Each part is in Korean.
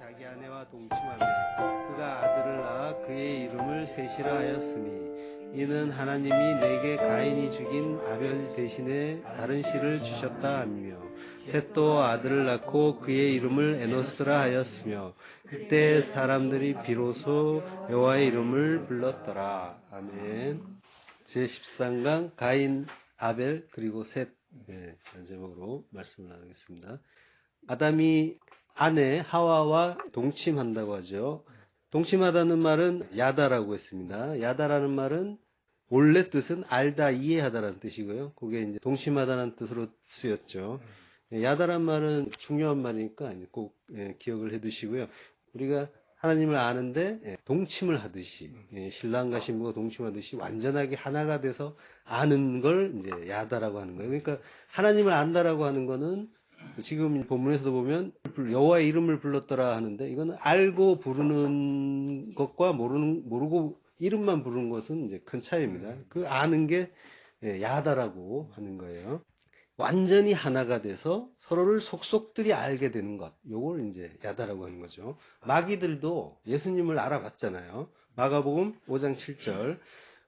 자기 아내와 동침하며 그가 아들을 낳아 그의 이름을 셋이라 하였으니 이는 하나님이 내게 가인이 죽인 아벨 대신에 다른 씨를 주셨다 하며 셋도 아들을 낳고 그의 이름을 에노스라 하였으며 그때 사람들이 비로소 여호와의 이름을 불렀더라. 아멘. 제13강 가인, 아벨 그리고 셋 제목으로 말씀을 나누겠습니다. 아담이 아내 하와와 동침한다고 하죠. 동침하다는 말은 야다라고 했습니다. 야다라는 말은 원래 뜻은 알다, 이해하다라는 뜻이고요. 그게 이제 동침하다라는 뜻으로 쓰였죠. 야다란 말은 중요한 말이니까 꼭 기억을 해두시고요. 우리가 하나님을 아는데 동침을 하듯이 신랑과 신부가 동침하듯이 완전하게 하나가 돼서 아는 걸 이제 야다라고 하는 거예요. 그러니까 하나님을 안다라고 하는 거는 지금 본문에서도 보면 여호와의 이름을 불렀더라 하는데 이거는 알고 부르는 것과 모르고 이름만 부르는 것은 이제 큰 차이입니다. 그 아는 게 야다라고 하는 거예요. 완전히 하나가 돼서 서로를 속속들이 알게 되는 것. 요걸 이제 야다라고 하는 거죠. 마귀들도 예수님을 알아봤잖아요. 마가복음 5장 7절.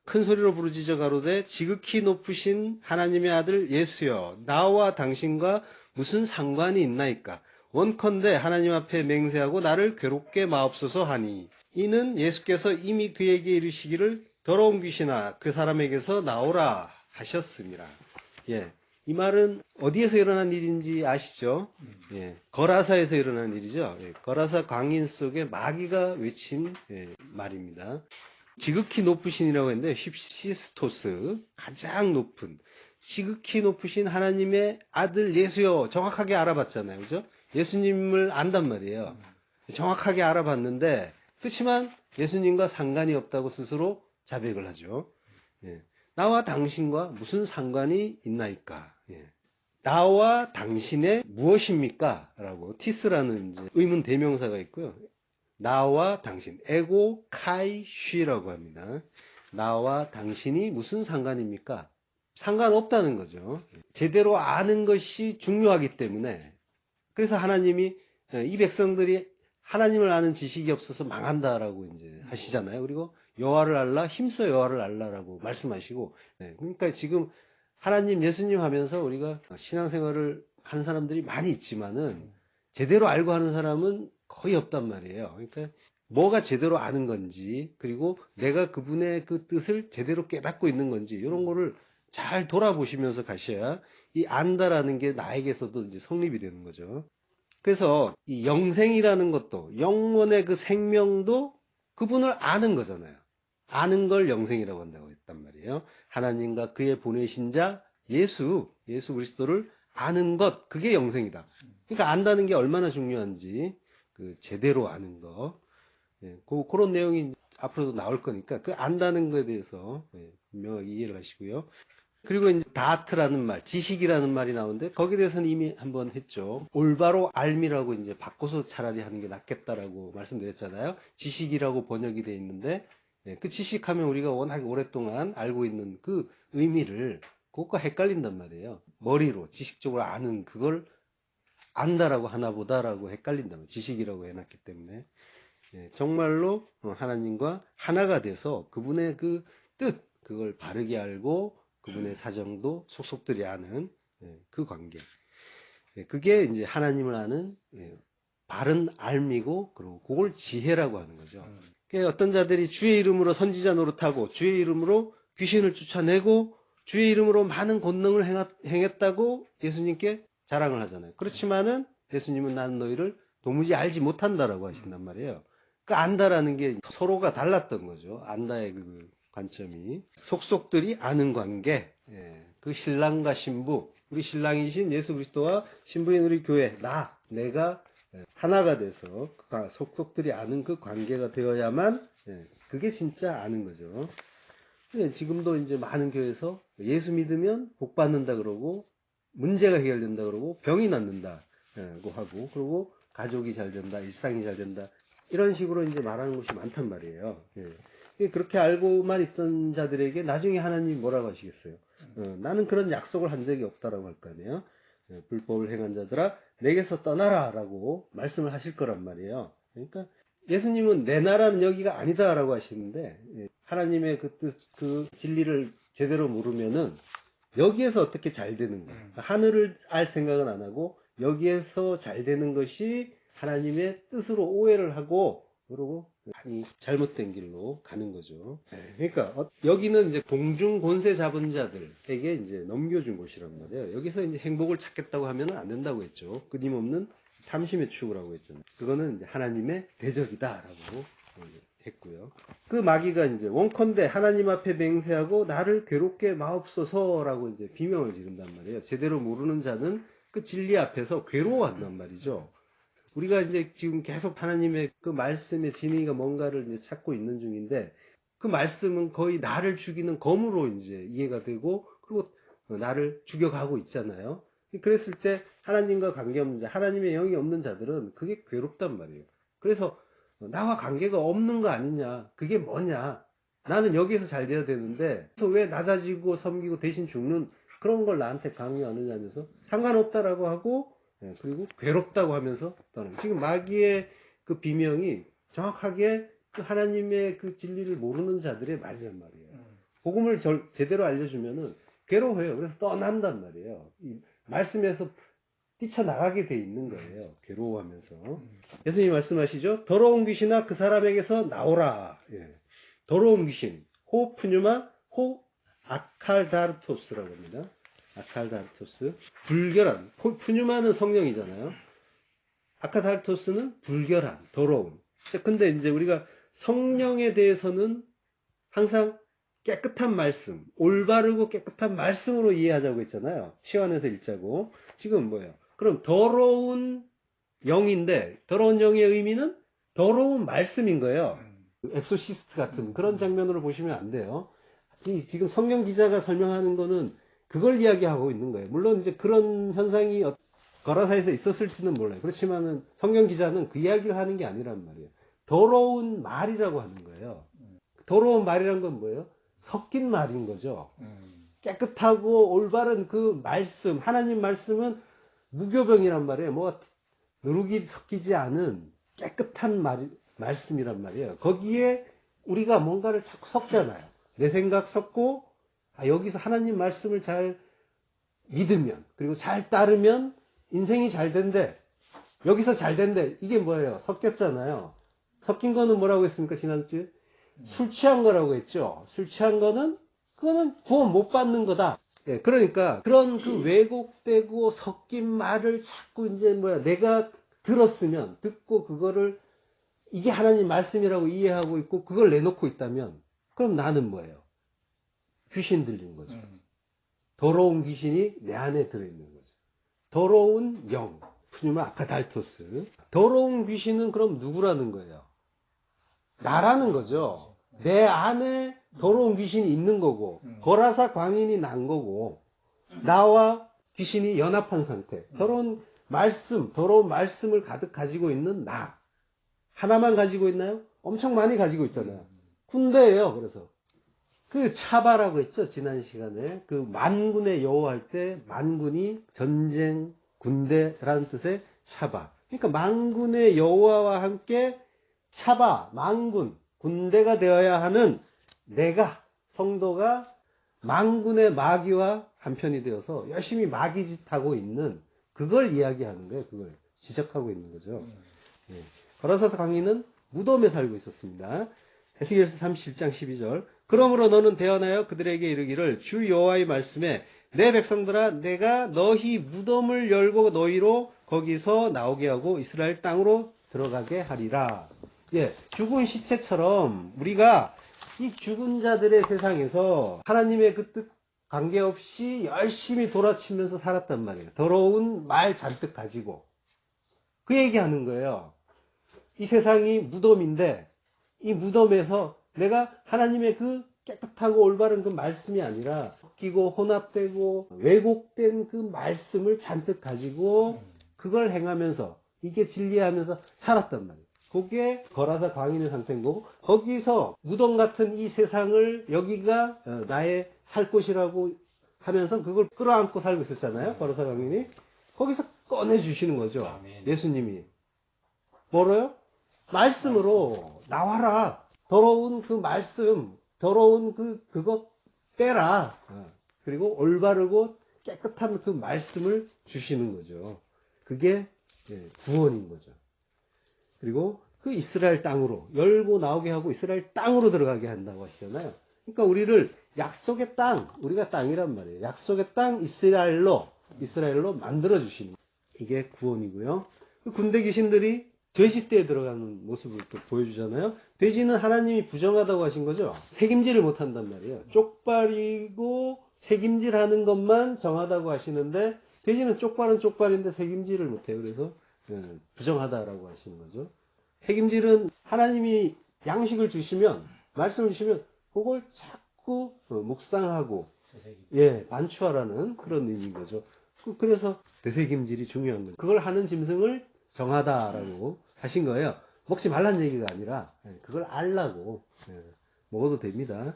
큰 소리로 부르짖어 가로되 지극히 높으신 하나님의 아들 예수여 나와 당신과 무슨 상관이 있나이까 원컨대 하나님 앞에 맹세하고 나를 괴롭게 마옵소서 하니 이는 예수께서 이미 그에게 이르시기를 더러운 귀신아 그 사람에게서 나오라 하셨습니다. 이 말은 어디에서 일어난 일인지 아시죠? 거라사에서 일어난 일이죠. 거라사 광인 속에 마귀가 외친 말입니다. 지극히 높으신이라고 했는데 힙시스토스 가장 높은 지극히 높으신 하나님의 아들 예수여 정확하게 알아봤잖아요. 그죠? 예수님을 안단 말이에요. 정확하게 알아봤는데 그렇지만 예수님과 상관이 없다고 스스로 자백을 하죠. 나와 당신과 무슨 상관이 있나이까? 나와 당신의 무엇입니까? 라고 티스라는 이제 의문 대명사가 있고요. 나와 당신, 에고 카이 쉬라고 합니다. 나와 당신이 무슨 상관입니까? 상관없다는 거죠. 제대로 아는 것이 중요하기 때문에 그래서 하나님이 이 백성들이 하나님을 아는 지식이 없어서 망한다라고 이제 하시잖아요. 그리고 여호와를 알라 힘써 여호와를 알라라고 말씀하시고 그러니까 지금 하나님 예수님 하면서 우리가 신앙생활을 하는 사람들이 많이 있지만은 제대로 알고 하는 사람은 거의 없단 말이에요. 그러니까 뭐가 제대로 아는 건지 그리고 내가 그분의 그 뜻을 제대로 깨닫고 있는 건지 이런 거를 잘 돌아보시면서 가셔야 이 안다라는 게 나에게서도 이제 성립이 되는 거죠. 그래서 이 영생이라는 것도 영원의 그 생명도 그분을 아는 거잖아요. 아는 걸 영생이라고 한다고 했단 말이에요. 하나님과 그의 보내신 자 예수 그리스도를 아는 것 그게 영생이다. 그러니까 안다는 게 얼마나 중요한지 그 제대로 아는 거 그런 내용이 앞으로도 나올 거니까 그 안다는 거에 대해서 분명하게 이해를 하시고요. 그리고 이제 다트라는 말, 지식이라는 말이 나오는데 거기에 대해서는 이미 한번 했죠. 올바로 알미라고 이제 바꿔서 차라리 하는 게 낫겠다라고 말씀드렸잖아요. 지식이라고 번역이 돼 있는데 그 지식하면 우리가 워낙 오랫동안 알고 있는 그 의미를 그것과 헷갈린단 말이에요. 머리로 지식적으로 아는 그걸 안다라고 하나보다라고 헷갈린단 말이에요. 지식이라고 해놨기 때문에 정말로 하나님과 하나가 돼서 그분의 그 뜻 그걸 바르게 알고 그분의 사정도 속속들이 아는 그 관계. 그게 이제 하나님을 아는 바른 알미고 그리고 그걸 지혜라고 하는 거죠. 어떤 자들이 주의 이름으로 선지자 노릇하고 주의 이름으로 귀신을 쫓아내고 주의 이름으로 많은 권능을 행했다고 예수님께 자랑을 하잖아요. 그렇지만은 예수님은 나는 너희를 도무지 알지 못한다라고 하신단 말이에요. 그 안다라는 게 서로가 달랐던 거죠. 안다의 그 관점이 속속들이 아는 관계 그 신랑과 신부 우리 신랑이신 예수 그리스도와 신부인 우리 교회 내가 하나가 돼서 속속들이 아는 그 관계가 되어야만 그게 진짜 아는 거죠. 지금도 이제 많은 교회에서 예수 믿으면 복 받는다 그러고 문제가 해결된다 그러고 병이 낫는다고 하고 그리고 가족이 잘 된다 일상이 잘 된다 이런 식으로 이제 말하는 것이 많단 말이에요. 그렇게 알고만 있던 자들에게 나중에 하나님이 뭐라고 하시겠어요? 나는 그런 약속을 한 적이 없다라고 할 거 아니에요? 불법을 행한 자들아 내게서 떠나라 라고 말씀을 하실 거란 말이에요. 그러니까 예수님은 내 나라는 여기가 아니다라고 하시는데 하나님의 그 뜻, 그 진리를 제대로 모르면은 여기에서 어떻게 잘 되는 거야. 하늘을 알 생각은 안 하고 여기에서 잘 되는 것이 하나님의 뜻으로 오해를 하고 그러고 많이 잘못된 길로 가는 거죠. 그러니까 여기는 이제 공중 권세 잡은 자들에게 이제 넘겨준 곳이란 말이에요. 여기서 이제 행복을 찾겠다고 하면 안 된다고 했죠. 끊임없는 탐심의 추구라고 했잖아요. 그거는 이제 하나님의 대적이다라고 했고요. 그 마귀가 이제 원컨대 하나님 앞에 맹세하고 나를 괴롭게 마옵소서라고 이제 비명을 지른단 말이에요. 제대로 모르는 자는 그 진리 앞에서 괴로워한단 말이죠. 우리가 이제 지금 계속 하나님의 그 말씀의 진리가 뭔가를 이제 찾고 있는 중인데 그 말씀은 거의 나를 죽이는 검으로 이제 이해가 되고 그리고 나를 죽여가고 있잖아요. 그랬을 때 하나님과 관계없는 자, 하나님의 영이 없는 자들은 그게 괴롭단 말이에요. 그래서 나와 관계가 없는 거 아니냐, 그게 뭐냐, 나는 여기서 잘 돼야 되는데 그래서 왜 낮아지고 섬기고 대신 죽는 그런 걸 나한테 강요하느냐면서 상관없다라고 하고 그리고 괴롭다고 하면서 떠나요. 지금 마귀의 그 비명이 정확하게 그 하나님의 그 진리를 모르는 자들의 말이란 말이에요. 복음을 제대로 알려주면은 괴로워해요. 그래서 떠난단 말이에요. 이 말씀에서 뛰쳐나가게 돼 있는 거예요. 괴로워하면서. 예수님이 말씀하시죠. 더러운 귀신아 그 사람에게서 나오라. 더러운 귀신. 호 푸뉴마 호 아칼다르토스라고 합니다. 아칼다르토스. 불결한. 푸뉴마는 성령이잖아요. 아칼다르토스는 불결한, 더러운. 근데 이제 우리가 성령에 대해서는 항상 깨끗한 말씀, 올바르고 깨끗한 말씀으로 이해하자고 했잖아요. 치환해서 읽자고. 지금 뭐예요? 그럼 더러운 영인데 더러운 영의 의미는 더러운 말씀인 거예요. 엑소시스트 같은 그런 장면으로 보시면 안 돼요. 지금 성경 기자가 설명하는 거는 그걸 이야기하고 있는 거예요. 물론 이제 그런 현상이 거라사에서 있었을지는 몰라요. 그렇지만은 성경 기자는 그 이야기를 하는 게 아니란 말이에요. 더러운 말이라고 하는 거예요. 더러운 말이란 건 뭐예요? 섞인 말인 거죠. 깨끗하고 올바른 그 말씀, 하나님 말씀은 무교병이란 말이에요. 뭐 누룩이 섞이지 않은 깨끗한 말씀이란 말이에요. 거기에 우리가 뭔가를 자꾸 섞잖아요. 내 생각 섞고 여기서 하나님 말씀을 잘 믿으면 그리고 잘 따르면 인생이 잘 된대. 여기서 잘 된대. 이게 뭐예요? 섞였잖아요. 섞인 거는 뭐라고 했습니까? 지난주에? 술 취한 거라고 했죠. 술 취한 거는 그거는 구원 못 받는 거다. 그러니까 그런 그 왜곡되고 섞인 말을 자꾸 이제 내가 들었으면 듣고 그거를 이게 하나님 말씀이라고 이해하고 있고 그걸 내놓고 있다면 그럼 나는 뭐예요? 귀신 들린 거죠. 더러운 귀신이 내 안에 들어있는 거죠. 더러운 영, 푸뉴마 아카달토스. 더러운 귀신은 그럼 누구라는 거예요? 나라는 거죠. 내 안에 더러운 귀신이 있는 거고 거라사 광인이 난 거고 나와 귀신이 연합한 상태. 더러운 말씀을 가득 가지고 있는 나. 하나만 가지고 있나요? 엄청 많이 가지고 있잖아요. 군대예요. 그래서 그 차바라고 했죠. 지난 시간에 그 만군의 여호 할 때 만군이 전쟁 군대라는 뜻의 차바. 그러니까 만군의 여호와와 함께 차바, 만군, 군대가 되어야 하는 내가, 성도가 만군의 마귀와 한편이 되어서 열심히 마귀짓 하고 있는 그걸 이야기하는 거예요. 그걸 지적하고 있는 거죠. 거라사서 강의는 무덤에 살고 있었습니다. 에스겔서 37장 12절. 그러므로 너는 대언하여 그들에게 이르기를 주 여호와의 말씀에 내 백성들아 내가 너희 무덤을 열고 너희로 거기서 나오게 하고 이스라엘 땅으로 들어가게 하리라. 죽은 시체처럼 우리가 이 죽은 자들의 세상에서 하나님의 그 뜻 관계없이 열심히 돌아치면서 살았단 말이에요. 더러운 말 잔뜩 가지고. 그 얘기하는 거예요. 이 세상이 무덤인데 이 무덤에서 내가 하나님의 그 깨끗하고 올바른 그 말씀이 아니라 섞이고 혼합되고 왜곡된 그 말씀을 잔뜩 가지고 그걸 행하면서 이게 진리하면서 살았단 말이에요. 그게 거라사 광인의 상태인 거고 거기서 무덤 같은 이 세상을 여기가 나의 살 곳이라고 하면서 그걸 끌어안고 살고 있었잖아요. 거라사 광인이. 거기서 꺼내주시는 거죠. 예수님이. 뭐로요? 말씀으로 나와라. 더러운 그 말씀, 더러운 그거 빼라. 그리고 올바르고 깨끗한 그 말씀을 주시는 거죠. 그게 구원인 거죠. 그리고 그 이스라엘 땅으로 열고 나오게 하고 이스라엘 땅으로 들어가게 한다고 하시잖아요. 그러니까 우리를 약속의 땅, 우리가 땅이란 말이에요. 약속의 땅 이스라엘로 만들어 주시는 거예요. 이게 구원이고요. 그 군대 귀신들이 돼지떼에 들어가는 모습을 또 보여주잖아요. 돼지는 하나님이 부정하다고 하신 거죠. 책임질을 못한단 말이에요. 쪽발이고 책임질하는 것만 정하다고 하시는데 돼지는 쪽발은 쪽발인데 책임질을 못해요. 그래서 부정하다라고 하시는 거죠. 책임질은 하나님이 양식을 주시면, 말씀을 주시면 그걸 자꾸 묵상하고 반추하라는 그런 의미인 거죠. 그래서 되새김질이 중요한 거죠. 그걸 하는 짐승을 정하다라고 하신 거예요. 먹지 말란 얘기가 아니라 그걸 알라고. 먹어도 됩니다.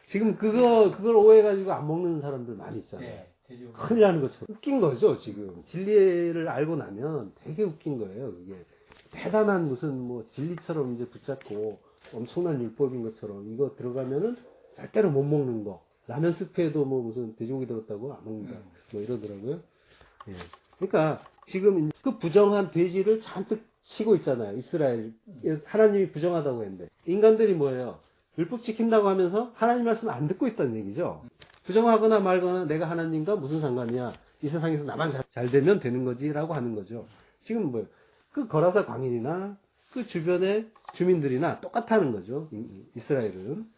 지금 그걸 오해해가지고 안 먹는 사람들 많이 있잖아요. 큰일 나는 것처럼. 웃긴 거죠, 지금. 진리를 알고 나면 되게 웃긴 거예요, 그게. 대단한 무슨 뭐 진리처럼 이제 붙잡고 엄청난 율법인 것처럼 이거 들어가면은 절대로 못 먹는 거. 라면 스프에도 뭐 무슨 돼지고기 들었다고 안 먹는다. 뭐 이러더라고요. 그러니까 지금 그 부정한 돼지를 잔뜩 치고 있잖아요. 이스라엘. 하나님이 부정하다고 했는데. 인간들이 뭐예요? 율법 지킨다고 하면서 하나님 말씀 안 듣고 있다는 얘기죠. 부정하거나 말거나 내가 하나님과 무슨 상관이야. 이 세상에서 나만 잘 되면 되는 거지 라고 하는 거죠. 지금 뭐예요? 그 거라사 광인이나 그 주변의 주민들이나 똑같다는 거죠. 이스라엘은.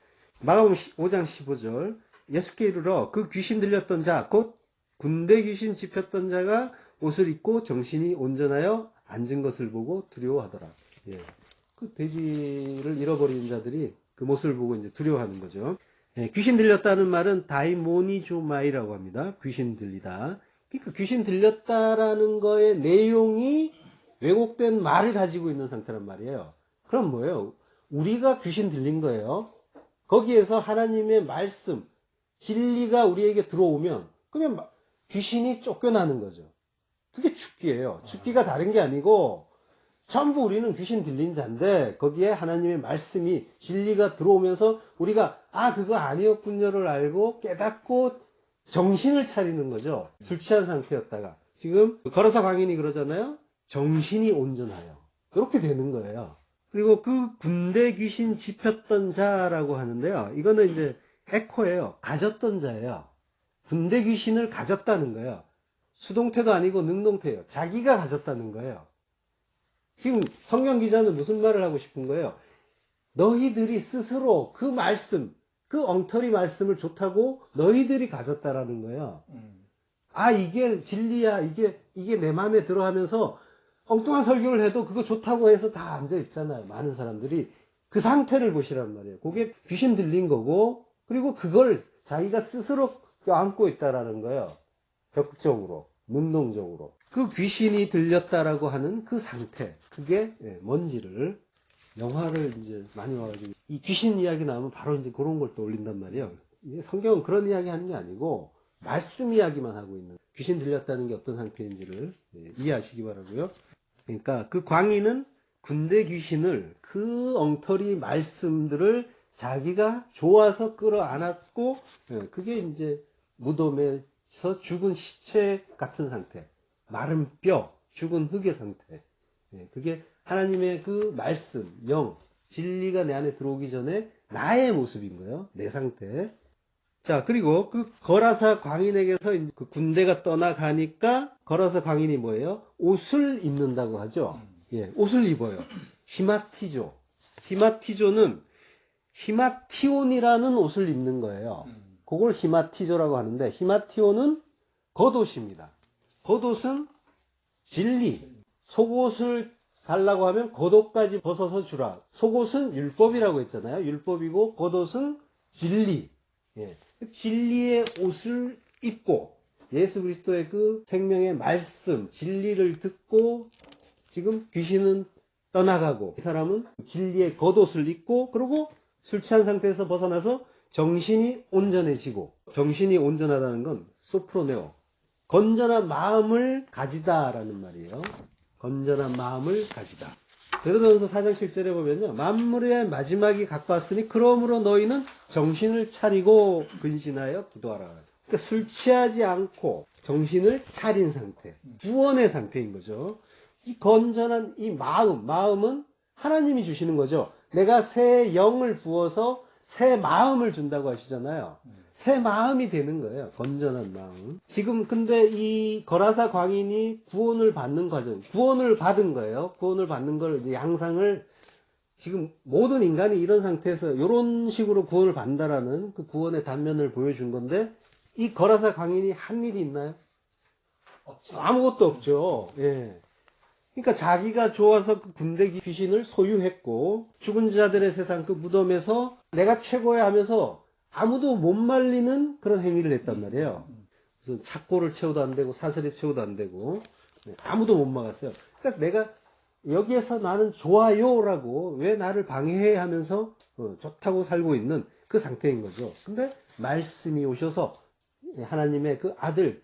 마가복음 5장 15절. 예수께 이르러 그 귀신 들렸던 자, 곧 군대 귀신 집혔던 자가 옷을 입고 정신이 온전하여 앉은 것을 보고 두려워하더라. 그 돼지를 잃어버린 자들이 그 모습을 보고 이제 두려워하는 거죠. 귀신 들렸다는 말은 다이모니조마이라고 합니다. 귀신 들리다. 그러니까 귀신 들렸다라는 거의 내용이 왜곡된 말을 가지고 있는 상태란 말이에요. 그럼 뭐예요? 우리가 귀신 들린 거예요. 거기에서 하나님의 말씀, 진리가 우리에게 들어오면 그냥 귀신이 쫓겨나는 거죠. 그게 죽기예요. 죽기가 다른 게 아니고 전부 우리는 귀신 들린 자인데 거기에 하나님의 말씀이 진리가 들어오면서 우리가 그거 아니었군요를 알고 깨닫고 정신을 차리는 거죠. 술 취한 상태였다가 지금 거라사 광인이 그러잖아요. 정신이 온전하여 그렇게 되는 거예요. 그리고 그 군대 귀신 집혔던 자라고 하는데요. 이거는 이제 에코예요. 가졌던 자예요. 군대 귀신을 가졌다는 거예요. 수동태도 아니고 능동태예요. 자기가 가졌다는 거예요. 지금 성경 기자는 무슨 말을 하고 싶은 거예요? 너희들이 스스로 그 말씀, 그 엉터리 말씀을 좋다고 너희들이 가졌다라는 거예요. 이게 진리야. 이게 내 마음에 들어 하면서 엉뚱한 설교를 해도 그거 좋다고 해서 다 앉아 있잖아요. 많은 사람들이. 그 상태를 보시란 말이에요. 그게 귀신 들린 거고, 그리고 그걸 자기가 스스로 껴안고 있다라는 거예요. 적극적으로, 능동적으로. 그 귀신이 들렸다라고 하는 그 상태, 그게 뭔지를 영화를 이제 많이 와가지고 이 귀신 이야기 나오면 바로 이제 그런 걸 떠올린단 말이에요. 이제 성경은 그런 이야기 하는 게 아니고 말씀 이야기만 하고 있는 귀신 들렸다는 게 어떤 상태인지를 이해하시기 바라고요. 그러니까 그 광인은 군대 귀신을 그 엉터리 말씀들을 자기가 좋아서 끌어안았고 그게 이제 무덤에서 죽은 시체 같은 상태, 마른 뼈, 죽은 흙의 상태. 그게 하나님의 그 말씀, 영, 진리가 내 안에 들어오기 전에 나의 모습인 거예요. 내 상태. 자, 그리고 그 거라사 광인에게서 그 군대가 떠나가니까 거라사 광인이 뭐예요? 옷을 입는다고 하죠. 옷을 입어요. 히마티조. 히마티조는 히마티온이라는 옷을 입는 거예요. 그걸 히마티조라고 하는데 히마티온은 겉옷입니다. 겉옷은 진리. 속옷을 달라고 하면 겉옷까지 벗어서 주라. 속옷은 율법이라고 했잖아요. 율법이고 겉옷은 진리. 진리의 옷을 입고 예수 그리스도의 그 생명의 말씀, 진리를 듣고 지금 귀신은 떠나가고 이 사람은 진리의 겉옷을 입고 그리고 술 취한 상태에서 벗어나서 정신이 온전해지고 정신이 온전하다는 건 소프로네오 건전한 마음을 가지다라는 말이에요. 건전한 마음을 가지다. 베드로전서 4장 7절에 보면요. 만물의 마지막이 가까웠으니 그러므로 너희는 정신을 차리고 근신하여 기도하라. 그러니까 술 취하지 않고 정신을 차린 상태. 구원의 상태인 거죠. 이 건전한 이 마음은 하나님이 주시는 거죠. 내가 새 영을 부어서 새 마음을 준다고 하시잖아요. 새 마음이 되는 거예요. 건전한 마음. 지금 근데 이 거라사 광인이 구원을 받는 과정, 구원을 받은 거예요. 구원을 받는 걸 이제 양상을 지금 모든 인간이 이런 상태에서 이런 식으로 구원을 받는다라는 그 구원의 단면을 보여준 건데 이 거라사 광인이 한 일이 있나요? 없죠. 아무것도 없죠. 예. 그러니까 자기가 좋아서 그 군대 귀신을 소유했고 죽은 자들의 세상 그 무덤에서 내가 최고야 하면서 아무도 못 말리는 그런 행위를 했단 말이에요. 그래서 착고를 채워도 안 되고 사슬에 채워도 안 되고 아무도 못 막았어요. 그러니까 내가 여기에서 나는 좋아요라고 왜 나를 방해해 하면서 좋다고 살고 있는 그 상태인 거죠. 근데 말씀이 오셔서 하나님의 그 아들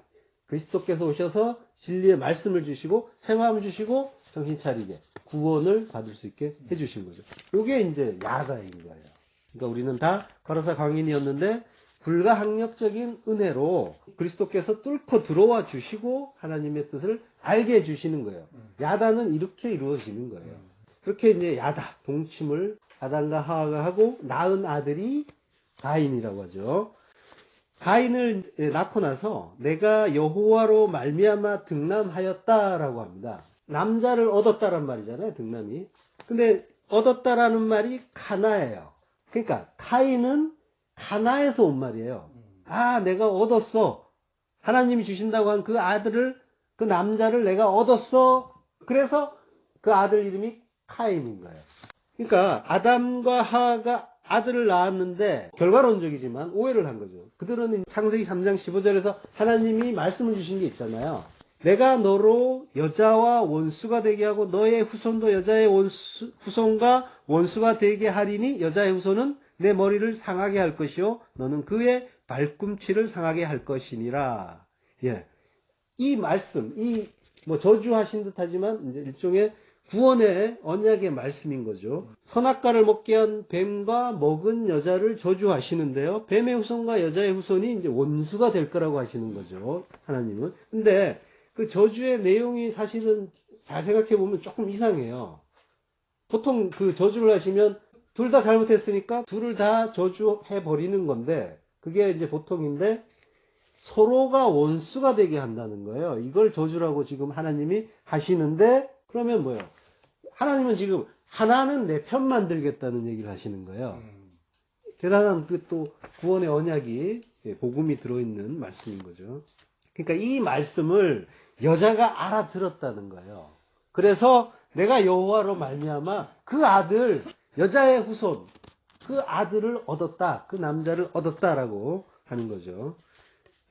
그리스도께서 오셔서 진리의 말씀을 주시고 새 마음을 주시고 정신 차리게 구원을 받을 수 있게 해주신 거죠. 이게 이제 야가인 거예요. 그러니까 우리는 다 거라사 광인이었는데 불가항력적인 은혜로 그리스도께서 뚫고 들어와 주시고 하나님의 뜻을 알게 해주시는 거예요. 야다는 이렇게 이루어지는 거예요. 그렇게 이제 야다 동침을 아담과 하와가 하고 낳은 아들이 가인이라고 하죠. 가인을 낳고 나서 내가 여호와로 말미암아 등남하였다라고 합니다. 남자를 얻었다란 말이잖아요. 등남이. 근데 얻었다라는 말이 가나예요. 그러니까 가인은 가나에서 온 말이에요. 아, 내가 얻었어. 하나님이 주신다고 한 그 아들을 그 남자를 내가 얻었어. 그래서 그 아들 이름이 카인인 거예요. 그러니까 아담과 하와가 아들을 낳았는데 결과론적이지만 오해를 한 거죠. 그들은 창세기 3장 15절에서 하나님이 말씀을 주신 게 있잖아요. 내가 너로 여자와 원수가 되게 하고 너의 후손도 여자의 후손과 원수가 되게 하리니 여자의 후손은 내 머리를 상하게 할 것이요 너는 그의 발꿈치를 상하게 할 것이니라. 예. 이 말씀, 뭐 저주하신 듯하지만 이제 일종의 구원의 언약의 말씀인 거죠. 선악과를 먹게 한 뱀과 먹은 여자를 저주하시는데요. 뱀의 후손과 여자의 후손이 이제 원수가 될 거라고 하시는 거죠. 하나님은. 근데 그 저주의 내용이 사실은 잘 생각해 보면 조금 이상해요. 보통 그 저주를 하시면 둘 다 잘못했으니까 둘을 다 저주해 버리는 건데 그게 이제 보통인데 서로가 원수가 되게 한다는 거예요. 이걸 저주라고 지금 하나님이 하시는데 그러면 뭐예요? 하나님은 지금 하나는 내 편 만들겠다는 얘기를 하시는 거예요. 대단한 그 또 구원의 언약이 복음이 들어있는 말씀인 거죠. 그러니까 이 말씀을 여자가 알아들었다는 거예요. 그래서 내가 여호와로 말미암아 그 아들 여자의 후손 그 아들을 얻었다. 그 남자를 얻었다라고 하는 거죠.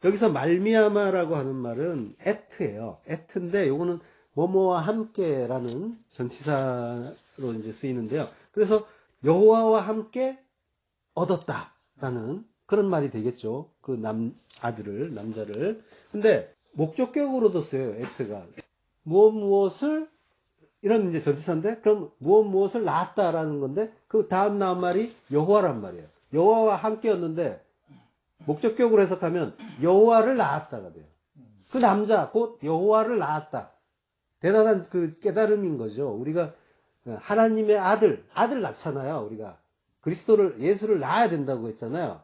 여기서 말미암아라고 하는 말은 에트예요. 에트인데 요거는 뭐뭐와 함께라는 전치사로 이제 쓰이는데요. 그래서 여호와와 함께 얻었다라는 그런 말이 되겠죠. 그 남자를. 근데 목적격으로도 써요. 에트가 무엇을 이런 이제 전치사인데 그럼 무엇을 낳았다라는 건데 그 다음 나온 말이 여호와란 말이에요. 여호와와 함께였는데 목적격으로 해석하면 여호와를 낳았다가 돼요. 그 남자 곧 여호와를 낳았다. 대단한 그 깨달음인 거죠. 우리가 하나님의 아들 낳잖아요. 우리가 예수를 낳아야 된다고 했잖아요.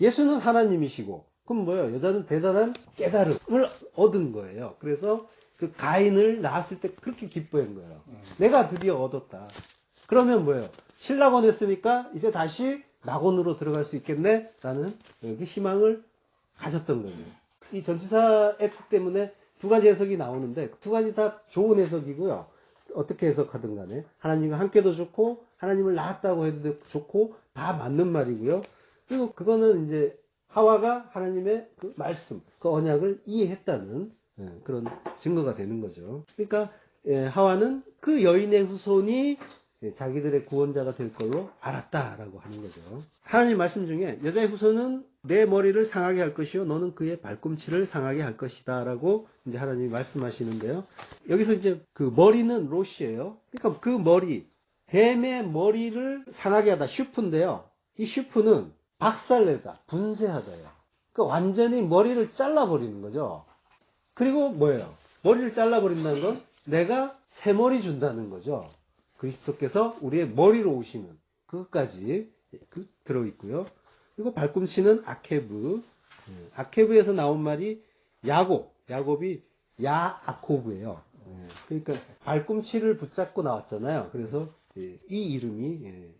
예수는 하나님이시고 그럼 뭐예요? 여자는 대단한 깨달음을 얻은 거예요. 그래서 그 가인을 낳았을 때 그렇게 기뻐한 거예요. 내가 드디어 얻었다. 그러면 뭐예요? 신락원 했으니까 이제 다시 낙원으로 들어갈 수 있겠네? 라는 그 희망을 가졌던 거죠. 이 전치사 에트 때문에 두 가지 해석이 나오는데 두 가지 다 좋은 해석이고요. 어떻게 해석하든 간에 하나님과 함께도 좋고 하나님을 낳았다고 해도 좋고 다 맞는 말이고요. 그리고 그거는 이제 하와가 하나님의 그 말씀, 그 언약을 이해했다는 그런 증거가 되는 거죠. 그러니까 하와는 그 여인의 후손이 자기들의 구원자가 될 걸로 알았다라고 하는 거죠. 하나님 말씀 중에 여자의 후손은 내 머리를 상하게 할 것이요 너는 그의 발꿈치를 상하게 할 것이다 라고 이제 하나님이 말씀하시는데요. 여기서 이제 그 머리는 롯이에요. 그러니까 그 머리, 뱀의 머리를 상하게 하다, 슈프인데요. 이 슈프는 박살내다, 분쇄하다예요. 그러니까 완전히 머리를 잘라버리는 거죠. 그리고 뭐예요? 머리를 잘라버린다는 건 내가 새 머리 준다는 거죠. 그리스도께서 우리의 머리로 오시는 그것까지 들어있고요. 그리고 발꿈치는 아케브. 아케브에서 나온 말이 야곱이 야아코브예요. 그러니까 발꿈치를 붙잡고 나왔잖아요. 그래서 이 이름이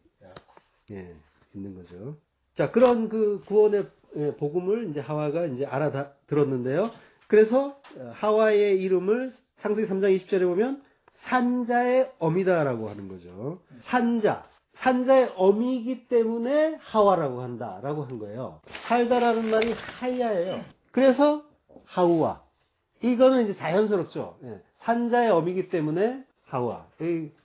있는 거죠. 자, 그런 그 구원의 복음을 이제 하와가 이제 알아들었는데요. 그래서 하와의 이름을 창세기 3장 20절에 보면 산자의 어미다라고 하는 거죠. 산자의 어미이기 때문에 하와라고 한다라고 한 거예요. 살다라는 말이 하야예요. 그래서 하우와. 이거는 이제 자연스럽죠. 산자의 어미이기 때문에 하와.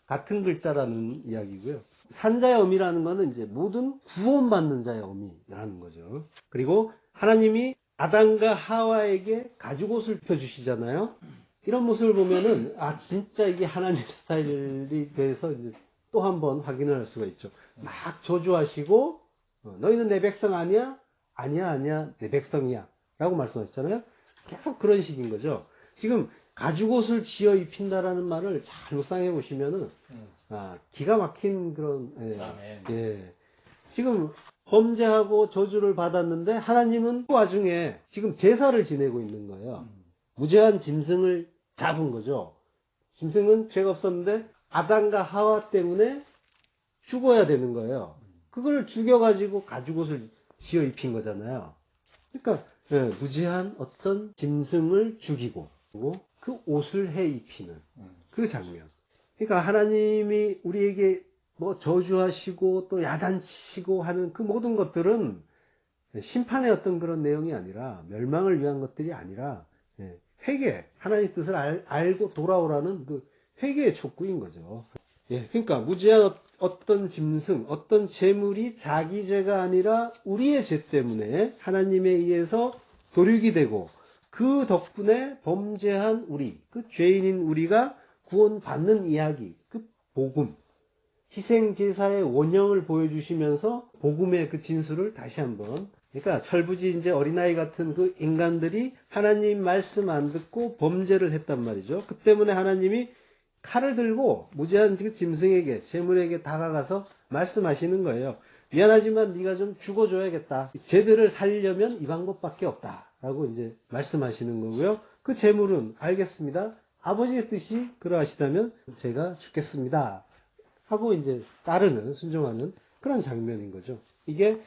같은 글자라는 이야기고요. 산자의 어미라는 거는 이제 모든 구원받는 자의 어미라는 거죠. 그리고 하나님이 아담과 하와에게 가죽옷을 펴주시잖아요. 이런 모습을 보면은, 진짜 이게 하나님 스타일이 돼서 이제 또 한 번 확인을 할 수가 있죠. 막 저주하시고, 너희는 내 백성 아니야? 아니야, 내 백성이야. 라고 말씀하셨잖아요. 계속 그런 식인 거죠. 지금 가죽옷을 지어 입힌다라는 말을 잘 묵상해 보시면은, 기가 막힌 그런, 지금 범죄하고 저주를 받았는데 하나님은 그 와중에 지금 제사를 지내고 있는 거예요. 무죄한 짐승을 잡은 거죠. 짐승은 죄가 없었는데 아담과 하와 때문에 죽어야 되는 거예요. 그걸 죽여가지고 가죽옷을 지어 입힌 거잖아요. 그러니까 무죄한 어떤 짐승을 죽이고 그리고 그 옷을 해 입히는 그 장면. 그러니까 하나님이 우리에게 뭐 저주하시고 또 야단치시고 하는 그 모든 것들은 심판의 어떤 그런 내용이 아니라 멸망을 위한 것들이 아니라 회개, 하나님의 뜻을 알고 돌아오라는 그 회개의 촉구인 거죠. 그러니까 무죄한 어떤 짐승, 어떤 재물이 자기 죄가 아니라 우리의 죄 때문에 하나님에 의해서 도륙이 되고 그 덕분에 범죄한 우리, 그 죄인인 우리가 구원받는 이야기, 그 복음, 희생제사의 원형을 보여주시면서 복음의 그 진수를 다시 한번, 그러니까 철부지 이제 어린아이 같은 그 인간들이 하나님 말씀 안 듣고 범죄를 했단 말이죠. 그 때문에 하나님이 칼을 들고 무죄한 그 짐승에게, 재물에게 다가가서 말씀하시는 거예요. 미안하지만 네가 좀 죽어줘야겠다. 쟤들을 살리려면 이 방법밖에 없다. 라고 이제 말씀하시는 거고요. 그 재물은 알겠습니다. 아버지의 뜻이 그러하시다면 제가 죽겠습니다. 하고 이제 따르는, 순종하는 그런 장면인 거죠. 이게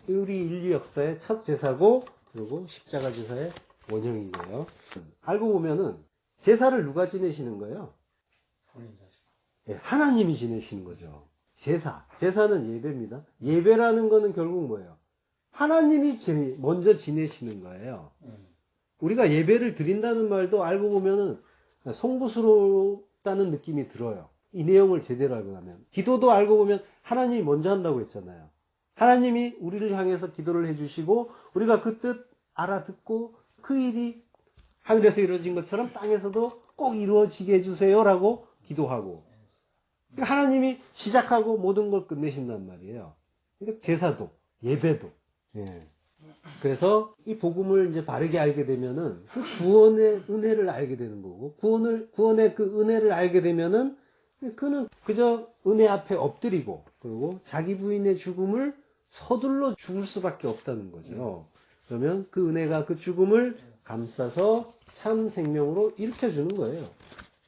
우리 인류 역사의 첫 제사고, 그리고 십자가 제사의 원형이고요. 알고 보면은 제사를 누가 지내시는 거예요? 하나님이 지내시는 거죠. 제사는 예배입니다. 예배라는 거는 결국 뭐예요? 하나님이 먼저 지내시는 거예요. 우리가 예배를 드린다는 말도 알고 보면은 송구스럽다는 느낌이 들어요. 이 내용을 제대로 알고 나면. 기도도 알고 보면 하나님이 먼저 한다고 했잖아요. 하나님이 우리를 향해서 기도를 해주시고 우리가 그 뜻 알아듣고 그 일이 하늘에서 이루어진 것처럼 땅에서도 꼭 이루어지게 해주세요라고 기도하고, 그러니까 하나님이 시작하고 모든 걸 끝내신단 말이에요. 그러니까 제사도 예배도. 그래서 이 복음을 이제 바르게 알게 되면은 그 구원의 은혜를 알게 되는 거고, 구원의 그 은혜를 알게 되면은 그는 그저 은혜 앞에 엎드리고, 그리고 자기 부인의 죽음을 서둘러 죽을 수밖에 없다는 거죠. 그러면 그 은혜가 그 죽음을 감싸서 참 생명으로 일으켜주는 거예요.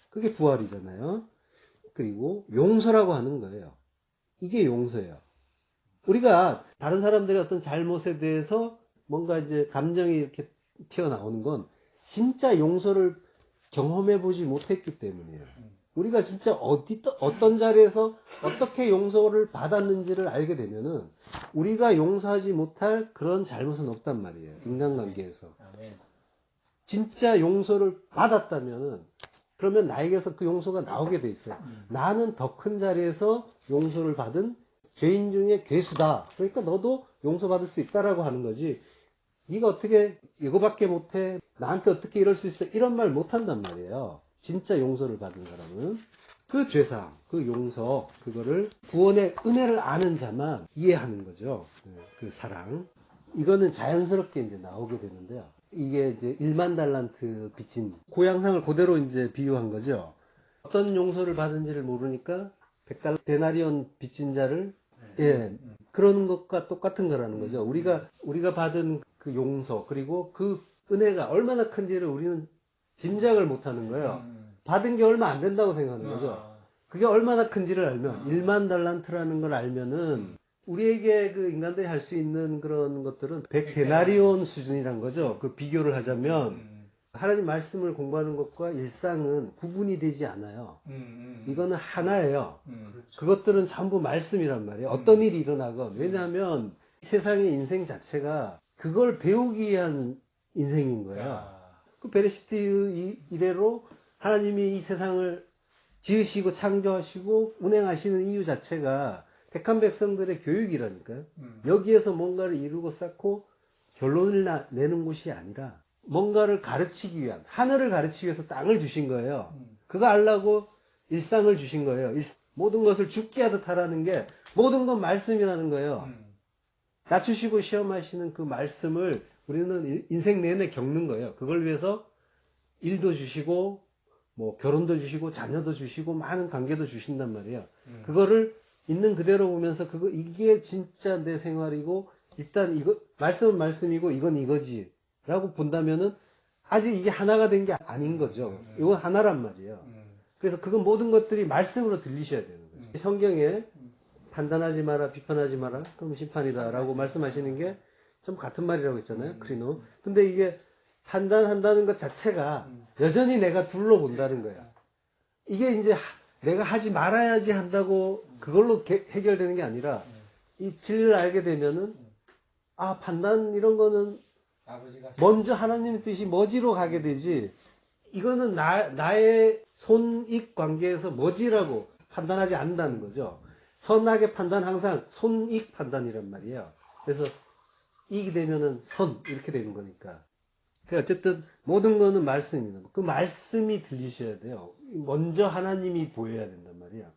그게 부활이잖아요. 그리고 용서라고 하는 거예요. 이게 용서예요. 우리가 다른 사람들의 어떤 잘못에 대해서 뭔가 이제 감정이 이렇게 튀어나오는 건 진짜 용서를 경험해 보지 못했기 때문이에요. 우리가 진짜 어떤 자리에서 어떻게 용서를 받았는지를 알게 되면은 우리가 용서하지 못할 그런 잘못은 없단 말이에요. 인간관계에서. 진짜 용서를 받았다면은 그러면 나에게서 그 용서가 나오게 돼 있어요. 나는 더 큰 자리에서 용서를 받은 죄인 중에 괴수다. 그러니까 너도 용서받을 수 있다라고 하는 거지. 네가 어떻게 이거밖에 못해? 나한테 어떻게 이럴 수 있어? 이런 말 못한단 말이에요. 진짜 용서를 받은 사람은. 그 죄사함, 그 용서, 그거를 구원의 은혜를 아는 자만 이해하는 거죠. 그 사랑. 이거는 자연스럽게 이제 나오게 되는데요. 이게 이제 1만 달란트 빚진 고양상을 그대로 이제 비유한 거죠. 어떤 용서를 받은지를 모르니까 100달러 데나리온 빚진 자를 그런 것과 똑같은 거라는 거죠. 우리가 받은 그 용서 그리고 그 은혜가 얼마나 큰지를 우리는 짐작을 못 하는 거예요. 받은 게 얼마 안 된다고 생각하는 거죠. 그게 얼마나 큰지를 알면 1만 달란트라는 걸 알면은 우리에게 그 인간들이 할 수 있는 그런 것들은 100데나리온 수준이란 거죠. 그 비교를 하자면 하나님 말씀을 공부하는 것과 일상은 구분이 되지 않아요. 이거는 하나예요. 그것들은 전부 말씀이란 말이에요. 어떤 일이 일어나건. 왜냐하면 세상의 인생 자체가 그걸 배우기 위한 인생인 거예요. 그 베레시트 이래로 하나님이 이 세상을 지으시고 창조하시고 운행하시는 이유 자체가 택한 백성들의 교육이라니까요. 여기에서 뭔가를 이루고 쌓고 결론을 내는 곳이 아니라 뭔가를 가르치기 위한, 하늘을 가르치기 위해서 땅을 주신 거예요. 그거 알라고 일상을 주신 거예요. 모든 것을 죽게 하듯 하라는 게 모든 건 말씀이라는 거예요. 낮추시고 시험하시는 그 말씀을 우리는 인생 내내 겪는 거예요. 그걸 위해서 일도 주시고 뭐 결혼도 주시고 자녀도 주시고 많은 관계도 주신단 말이에요. 그거를 있는 그대로 보면서 이게 진짜 내 생활이고 일단 이거 말씀은 말씀이고 이건 이거지 라고 본다면은 아직 이게 하나가 된 게 아닌 거죠. 이건 하나란 말이에요. 그래서 그건 모든 것들이 말씀으로 들리셔야 되는 거죠. 성경에 판단하지 마라, 비판하지 마라, 그럼 심판이다 라고 말씀하시는 게 좀 같은 말이라고 했잖아요. 크리노. 근데 이게 판단한다는 것 자체가 여전히 내가 둘러본다는 거야. 이게 이제 내가 하지 말아야지 한다고 그걸로 해결되는 게 아니라 이 진리를 알게 되면은 아, 판단 이런 거는 먼저 하나님의 뜻이 뭐지로 가게 되지. 이거는 나의 손익 관계에서 뭐지라고 판단하지 않는다는 거죠. 선하게 판단 항상 손익 판단이란 말이에요. 그래서 이익이 되면은 선 이렇게 되는 거니까. 어쨌든 모든 거는 말씀입니다. 그 말씀이 들리셔야 돼요. 먼저 하나님이 보여야 된단 말이에요.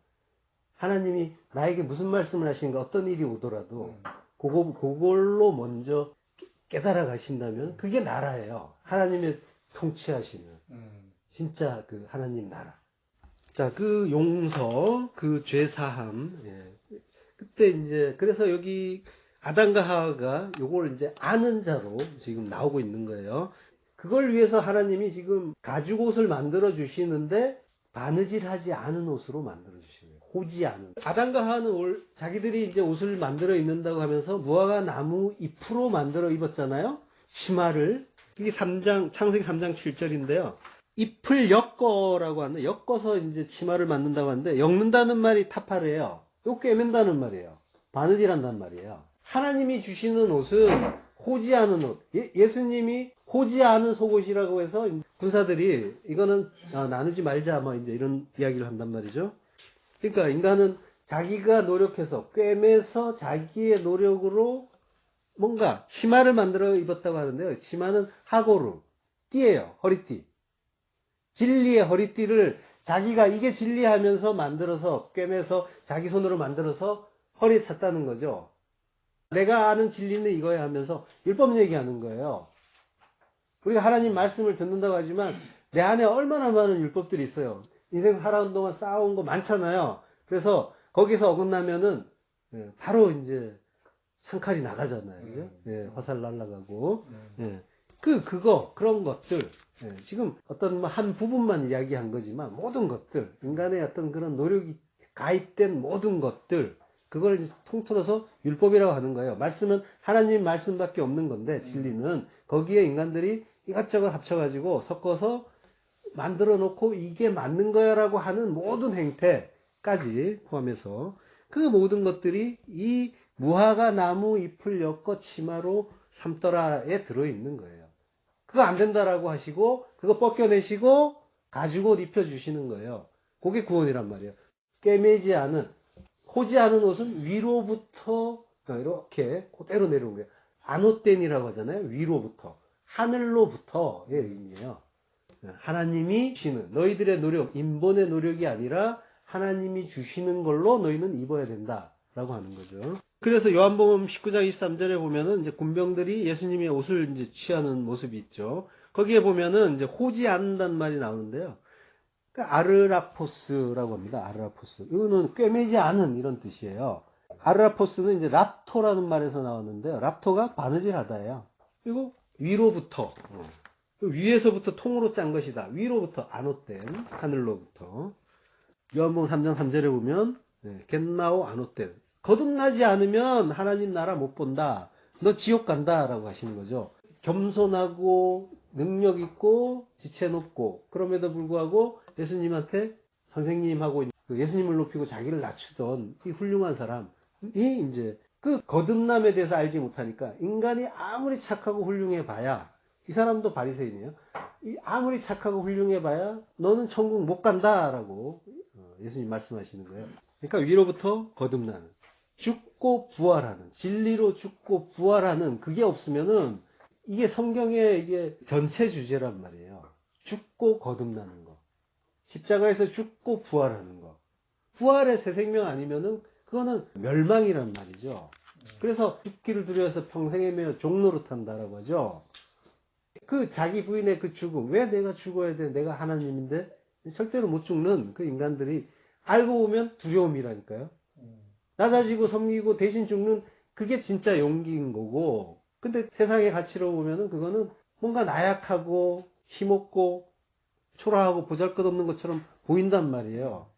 하나님이 나에게 무슨 말씀을 하시는가 어떤 일이 오더라도 그걸로 먼저 깨달아 가신다면 그게 나라예요. 하나님의 통치하시는 진짜 그 하나님 나라. 자, 그 용서, 그 죄사함. 그때 이제 그래서 여기 아담과 하와가 요걸 이제 아는 자로 지금 나오고 있는 거예요. 그걸 위해서 하나님이 지금 가죽 옷을 만들어 주시는데 바느질하지 않은 옷으로 만들어 주시는 거예요. 호지 않은. 아담과 하와는 자기들이 이제 옷을 만들어 입는다고 하면서 무화과 나무 잎으로 만들어 입었잖아요. 치마를. 이게 창세기 3장 7절인데요. 잎을 엮어라고 하는데 엮어서 이제 치마를 만든다고 하는데 엮는다는 말이 타파래요. 요 꿰맨다는 말이에요. 바느질한다는 말이에요. 하나님이 주시는 옷은 호지 않은 옷. 예수님이 호지 않은 속옷이라고 해서 군사들이 이거는 나누지 말자 뭐 이제 이런 이야기를 한단 말이죠. 그러니까 인간은 자기가 노력해서 꿰매서 자기의 노력으로 뭔가 치마를 만들어 입었다고 하는데요. 치마는 하고루, 띠예요. 허리띠. 진리의 허리띠를 자기가 이게 진리하면서 만들어서 꿰매서 자기 손으로 만들어서 허리에 찼다는 거죠. 내가 아는 진리는 이거야 하면서 율법 얘기하는 거예요. 우리가 하나님 말씀을 듣는다고 하지만 내 안에 얼마나 많은 율법들이 있어요. 인생 살아온 동안 쌓아온 거 많잖아요. 그래서 거기서 어긋나면은 바로 이제 상칼이 나가잖아요. 그죠? 화살 날아가고. 그런 것들. 지금 어떤 한 부분만 이야기한 거지만 모든 것들, 인간의 어떤 그런 노력이 가입된 모든 것들, 그걸 통틀어서 율법이라고 하는 거예요. 말씀은 하나님 말씀밖에 없는 건데 진리는 거기에 인간들이 이것저것 합쳐가지고 섞어서 만들어 놓고 이게 맞는 거야라고 하는 모든 행태까지 포함해서 그 모든 것들이 이 무화과 나무 잎을 엮어 치마로 삼더라에 들어있는 거예요. 그거 안 된다라고 하시고 그거 벗겨내시고 가지고 입혀주시는 거예요. 그게 구원이란 말이에요. 꿰매지 않은 호지 않은 옷은 위로부터 이렇게 그대로 내려온 거예요. 아노텐이라고 하잖아요. 위로부터. 하늘로부터의 의미예요. 하나님이 주시는, 너희들의 노력, 인본의 노력이 아니라 하나님이 주시는 걸로 너희는 입어야 된다. 라고 하는 거죠. 그래서 요한복음 19장 23절에 보면은 이제 군병들이 예수님의 옷을 이제 취하는 모습이 있죠. 거기에 보면은 이제 호지 않는다는 말이 나오는데요. 그러니까 아르라포스라고 합니다. 아르라포스. 이거는 꿰매지 않은 이런 뜻이에요. 아르라포스는 이제 랍토라는 말에서 나왔는데요. 랍토가 바느질하다예요. 그리고 위로부터, 위에서부터 통으로 짠 것이다. 위로부터 아노텐, 하늘로부터. 요한복음 3장 3절에 보면 겟나오 아노텐. 거듭나지 않으면 하나님 나라 못 본다. 너 지옥 간다. 라고 하시는 거죠. 겸손하고 능력 있고 지체 높고 그럼에도 불구하고 예수님한테 선생님하고 예수님을 높이고 자기를 낮추던 이 훌륭한 사람이 이제 그 거듭남에 대해서 알지 못하니까 인간이 아무리 착하고 훌륭해 봐야 이 사람도 바리새인이에요. 아무리 착하고 훌륭해 봐야 너는 천국 못 간다라고 예수님 말씀하시는 거예요. 그러니까 위로부터 거듭나는, 죽고 부활하는, 진리로 죽고 부활하는 그게 없으면은 이게 성경의 이게 전체 주제란 말이에요. 죽고 거듭나는 거. 십자가에서 죽고 부활하는 거. 부활의 새 생명 아니면은 그거는 멸망이란 말이죠. 그래서 죽기를 두려워서 평생에 매여 종로로 탄다라고 하죠. 그 자기 부인의 그 죽음, 왜 내가 죽어야 돼? 내가 하나님인데 절대로 못 죽는 그 인간들이 알고 보면 두려움이라니까요. 낮아지고 섬기고 대신 죽는 그게 진짜 용기인 거고, 근데 세상의 가치로 보면은 그거는 뭔가 나약하고 힘없고 초라하고 보잘것없는 것처럼 보인단 말이에요.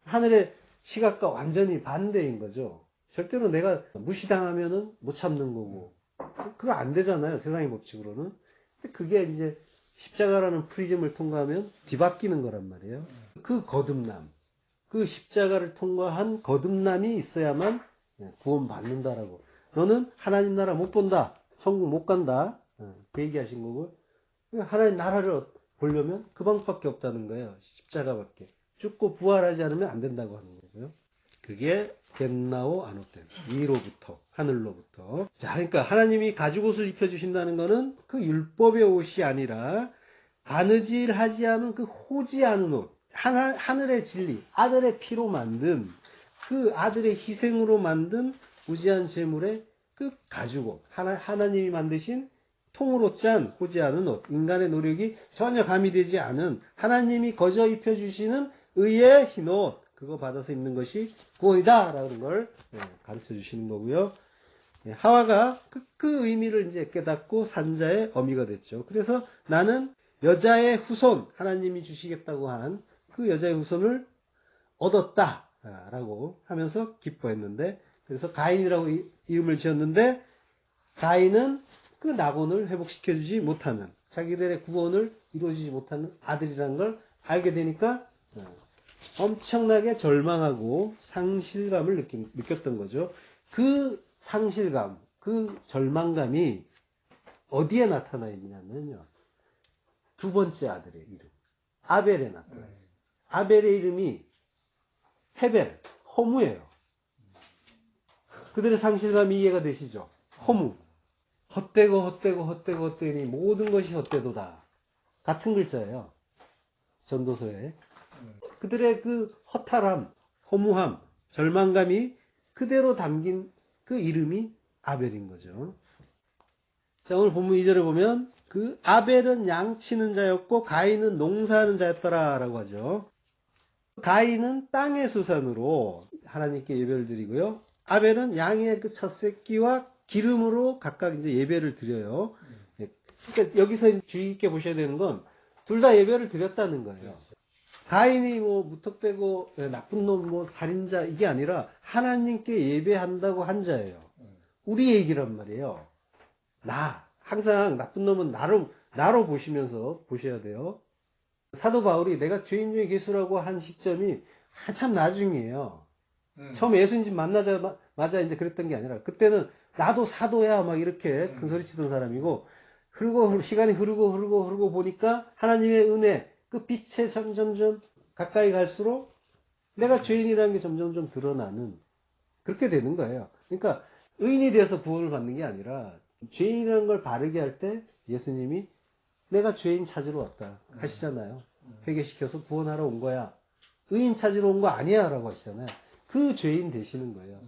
하늘의 시각과 완전히 반대인 거죠. 절대로 내가 무시당하면은 못 참는 거고, 그거 안 되잖아요. 세상의 법칙으로는. 그게 이제 십자가라는 프리즘을 통과하면 뒤바뀌는 거란 말이에요. 그 거듭남, 그 십자가를 통과한 거듭남이 있어야만 구원받는다라고. 너는 하나님 나라 못 본다. 천국 못 간다. 그 얘기하신 거고. 하나님 나라를 보려면 그 방법밖에 없다는 거예요. 십자가밖에. 죽고 부활하지 않으면 안 된다고 하는 거고요. 그게 겟나오 아노텐. 위로부터, 하늘로부터. 자, 그러니까 하나님이 가죽옷을 입혀주신다는 거는 그 율법의 옷이 아니라 바느질하지 않은 그 호지 않은 옷. 하늘의 진리, 아들의 피로 만든 그 아들의 희생으로 만든 무지한 재물의 그 가죽옷. 하나님이 만드신 통으로 짠 호지 않은 옷. 인간의 노력이 전혀 가미되지 않은 하나님이 거저 입혀주시는 의의 흰 옷. 그거 받아서 입는 것이 구원이다. 라는 걸 가르쳐 주시는 거고요. 하와가 그 의미를 이제 깨닫고 산자의 어미가 됐죠. 그래서 나는 여자의 후손, 하나님이 주시겠다고 한 그 여자의 후손을 얻었다. 라고 하면서 기뻐했는데, 그래서 가인이라고 이름을 지었는데, 가인은 그 낙원을 회복시켜주지 못하는, 자기들의 구원을 이루어주지 못하는 아들이라는 걸 알게 되니까 엄청나게 절망하고 상실감을 느꼈던 거죠. 그 상실감, 그 절망감이 어디에 나타나 있냐면요. 두 번째 아들의 이름, 아벨에 나타나 있어요. 아벨의 이름이 헤벨, 허무예요. 그들의 상실감이 이해가 되시죠? 허무. 헛되니 모든 것이 헛되도다. 같은 글자예요. 전도서에. 그들의 그 허탈함, 허무함, 절망감이 그대로 담긴 그 이름이 아벨인 거죠. 자, 오늘 본문 2절에 보면 그 아벨은 양치는 자였고 가인은 농사하는 자였더라 라고 하죠. 가인은 땅의 수산으로 하나님께 예배를 드리고요. 아벨은 양의 그 첫 새끼와 기름으로 각각 이제 예배를 드려요. 그러니까 여기서 주의 깊게 보셔야 되는 건 둘 다 예배를 드렸다는 거예요. 가인이 뭐 무턱대고 나쁜 놈, 뭐 살인자 이게 아니라 하나님께 예배한다고 한 자예요. 우리 얘기란 말이에요. 항상 나쁜 놈은 나로 보시면서 보셔야 돼요. 사도 바울이 내가 죄인 중에 괴수라고 한 시점이 한참 나중이에요. 처음 예수님 만나자마자 이제 그랬던 게 아니라 그때는 나도 사도야 막 이렇게 큰 소리 치던 사람이고, 그리고 시간이 흐르고 보니까 하나님의 은혜 그 빛에 점점점 가까이 갈수록 내가 죄인이라는 게 점점 좀 드러나는 그렇게 되는 거예요. 그러니까 의인이 돼서 구원을 받는 게 아니라 죄인이라는 걸 바르게 할 때 예수님이 내가 죄인 찾으러 왔다 하시잖아요. 회개시켜서 구원하러 온 거야. 의인 찾으러 온 거 아니야 라고 하시잖아요. 그 죄인 되시는 거예요.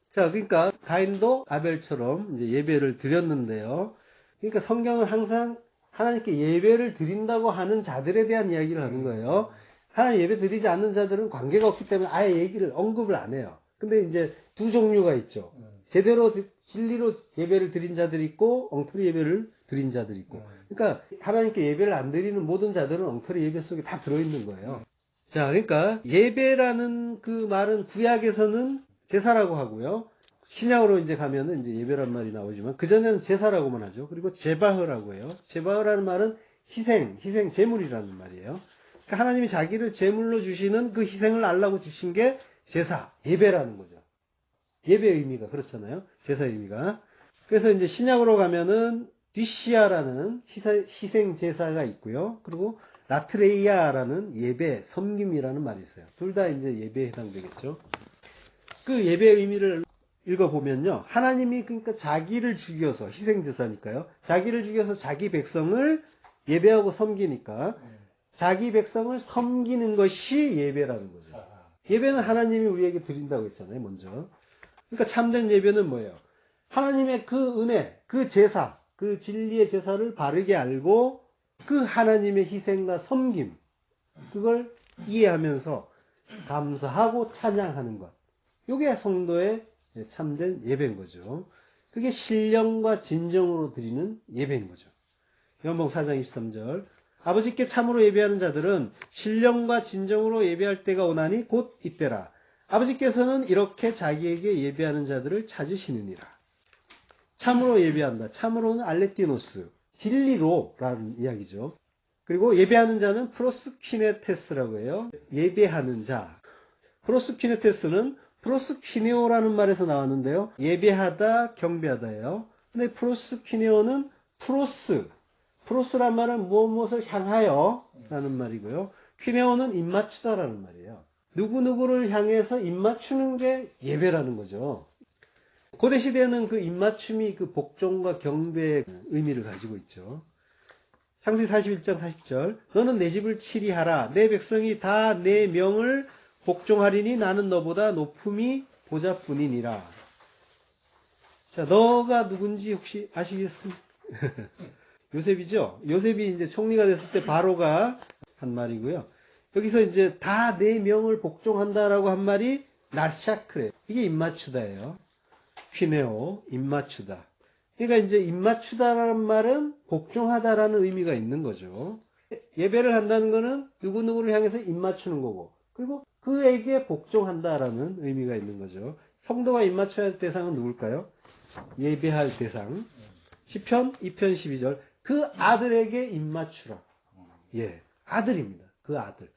자, 그러니까 가인도 아벨처럼 이제 예배를 드렸는데요. 그러니까 성경은 항상 하나님께 예배를 드린다고 하는 자들에 대한 이야기를 하는 거예요. 하나님 예배 드리지 않는 자들은 관계가 없기 때문에 아예 얘기를 언급을 안 해요. 근데 이제 두 종류가 있죠. 제대로 진리로 예배를 드린 자들이 있고 엉터리 예배를 드린 자들이 있고. 그러니까 하나님께 예배를 안 드리는 모든 자들은 엉터리 예배 속에 다 들어있는 거예요. 자, 그러니까 예배라는 그 말은 구약에서는 제사라고 하고요. 신약으로 이제 가면은 이제 예배란 말이 나오지만 그전에는 제사라고만 하죠. 그리고 제바흐라고 해요. 제바흐라는 말은 희생 제물이라는 말이에요. 그러니까 하나님이 자기를 제물로 주시는 그 희생을 알라고 주신 게 제사, 예배라는 거죠. 예배의 의미가 그렇잖아요. 제사의 의미가. 그래서 이제 신약으로 가면은 디시아라는 희생 제사가 있고요. 그리고 라트레이아라는 예배, 섬김이라는 말이 있어요. 둘 다 이제 예배에 해당되겠죠. 그 예배의 의미를 읽어보면요. 하나님이 그러니까 자기를 죽여서, 희생제사니까요. 자기를 죽여서 자기 백성을 예배하고 섬기니까 자기 백성을 섬기는 것이 예배라는 거죠. 예배는 하나님이 우리에게 드린다고 했잖아요, 먼저. 그러니까 참된 예배는 뭐예요? 하나님의 그 은혜, 그 제사, 그 진리의 제사를 바르게 알고 그 하나님의 희생과 섬김, 그걸 이해하면서 감사하고 찬양하는 것. 이게 성도의 참된 예배인 거죠. 그게 신령과 진정으로 드리는 예배인 거죠. 요한복음 4장 23절. 아버지께 참으로 예배하는 자들은 신령과 진정으로 예배할 때가 오나니 곧 이때라. 아버지께서는 이렇게 자기에게 예배하는 자들을 찾으시느니라. 참으로 예배한다. 참으로는 알레티노스, 진리로라는 이야기죠. 그리고 예배하는 자는 프로스키네테스라고 해요. 예배하는 자. 프로스키네테스는 프로스키네오라는 말에서 나왔는데요. 예배하다, 경배하다예요. 근데 프로스키네오는 프로스란 말은 무엇을 향하여 라는 말이고요. 퀴네오는 입맞추다라는 말이에요. 누구누구를 향해서 입맞추는 게 예배라는 거죠. 고대 시대에는 그 입맞춤이 그 복종과 경배의 의미를 가지고 있죠. 창세기 41장 40절. 너는 내 집을 치리하라. 내 백성이 다 내 명을 복종하리니 나는 너보다 높음이 보좌뿐이니라. 자, 너가 누군지 혹시 아시겠습니까? 요셉이죠. 요셉이 이제 총리가 됐을 때 바로가 한 말이고요. 여기서 이제 다 내 명을 복종한다라고 한 말이 나샤크레. 이게 입맞추다예요. 퀴네오, 입맞추다. 그러니까 이제 입맞추다라는 말은 복종하다라는 의미가 있는 거죠. 예배를 한다는 거는 누구누구를 향해서 입맞추는 거고, 그리고 그에게 복종한다라는 의미가 있는 거죠. 성도가 입맞춰야 할 대상은 누굴까요? 예배할 대상. 시편 2편 12절. 그 아들에게 입맞추라. 예, 아들입니다. 그 아들.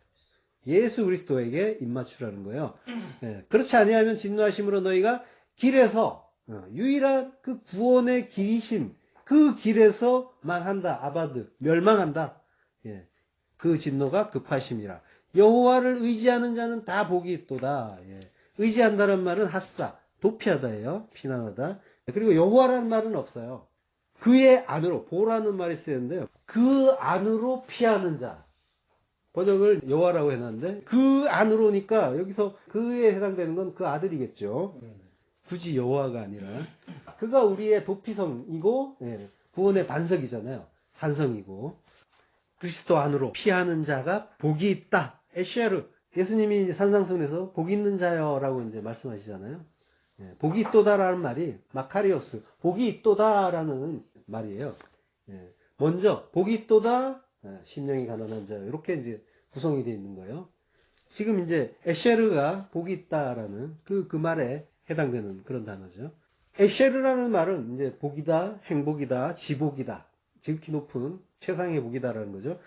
예수 그리스도에게 입맞추라는 거예요. 예, 그렇지 아니하면 진노하심으로 너희가 길에서 유일한 그 구원의 길이신 그 길에서 망한다. 아바드. 멸망한다. 예, 그 진노가 급하심이라. 여호와를 의지하는 자는 다 복이 있도다. 예, 의지한다는 말은 핫사, 도피하다예요. 피난하다. 그리고 여호와라는 말은 없어요. 그의 안으로, 보라는 말이 쓰였는데요. 그 안으로 피하는 자. 번역을 여호와라고 해놨는데 그 안으로니까 여기서 그에 해당되는 건 그 아들이겠죠. 굳이 여호와가 아니라. 그가 우리의 도피성이고 구원의 반석이잖아요. 산성이고. 그리스도 안으로 피하는 자가 복이 있다. 에쉐르. 예수님이 이제 산상순에서 복 있는 자여라고 이제 말씀하시잖아요. 복이 있도다라는 말이 마카리오스, 복이 있도다라는 말이에요. 먼저 복이 있도다, 심령이 가난한 자 이렇게 이제 구성이 되어 있는 거예요. 지금 이제 에쉐르가 복이 있다라는 그 말에 해당되는 그런 단어죠. 에쉐르라는 말은 이제 복이다, 행복이다, 지복이다, 지극히 높은 최상의 복이다라는 거죠.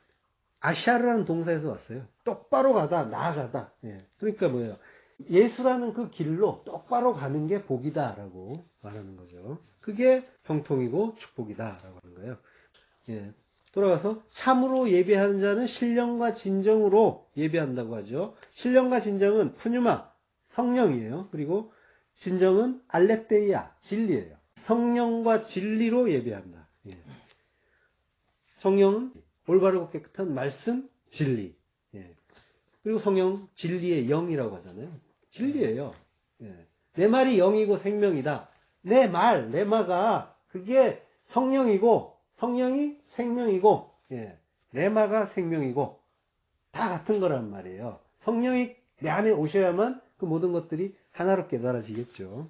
아샤르라는 동사에서 왔어요. 똑바로 가다, 나아가다. 그러니까 뭐예요? 예수라는 그 길로 똑바로 가는 게 복이다라고 말하는 거죠. 그게 형통이고 축복이다라고 하는 거예요. 돌아가서 참으로 예배하는 자는 신령과 진정으로 예배한다고 하죠. 신령과 진정은 푸뉴마, 성령이에요. 그리고 진정은 알레테이아, 진리예요. 성령과 진리로 예배한다. 예. 성령은 올바르고 깨끗한 말씀, 진리. 예. 그리고 성령, 진리의 영이라고 하잖아요. 진리예요. 예. 내 말이 영이고 생명이다. 내 말, 내 마가 그게 성령이고 성령이 생명이고 예. 내 마가 생명이고 다 같은 거란 말이에요. 성령이 내 안에 오셔야만 그 모든 것들이 하나로 깨달아지겠죠.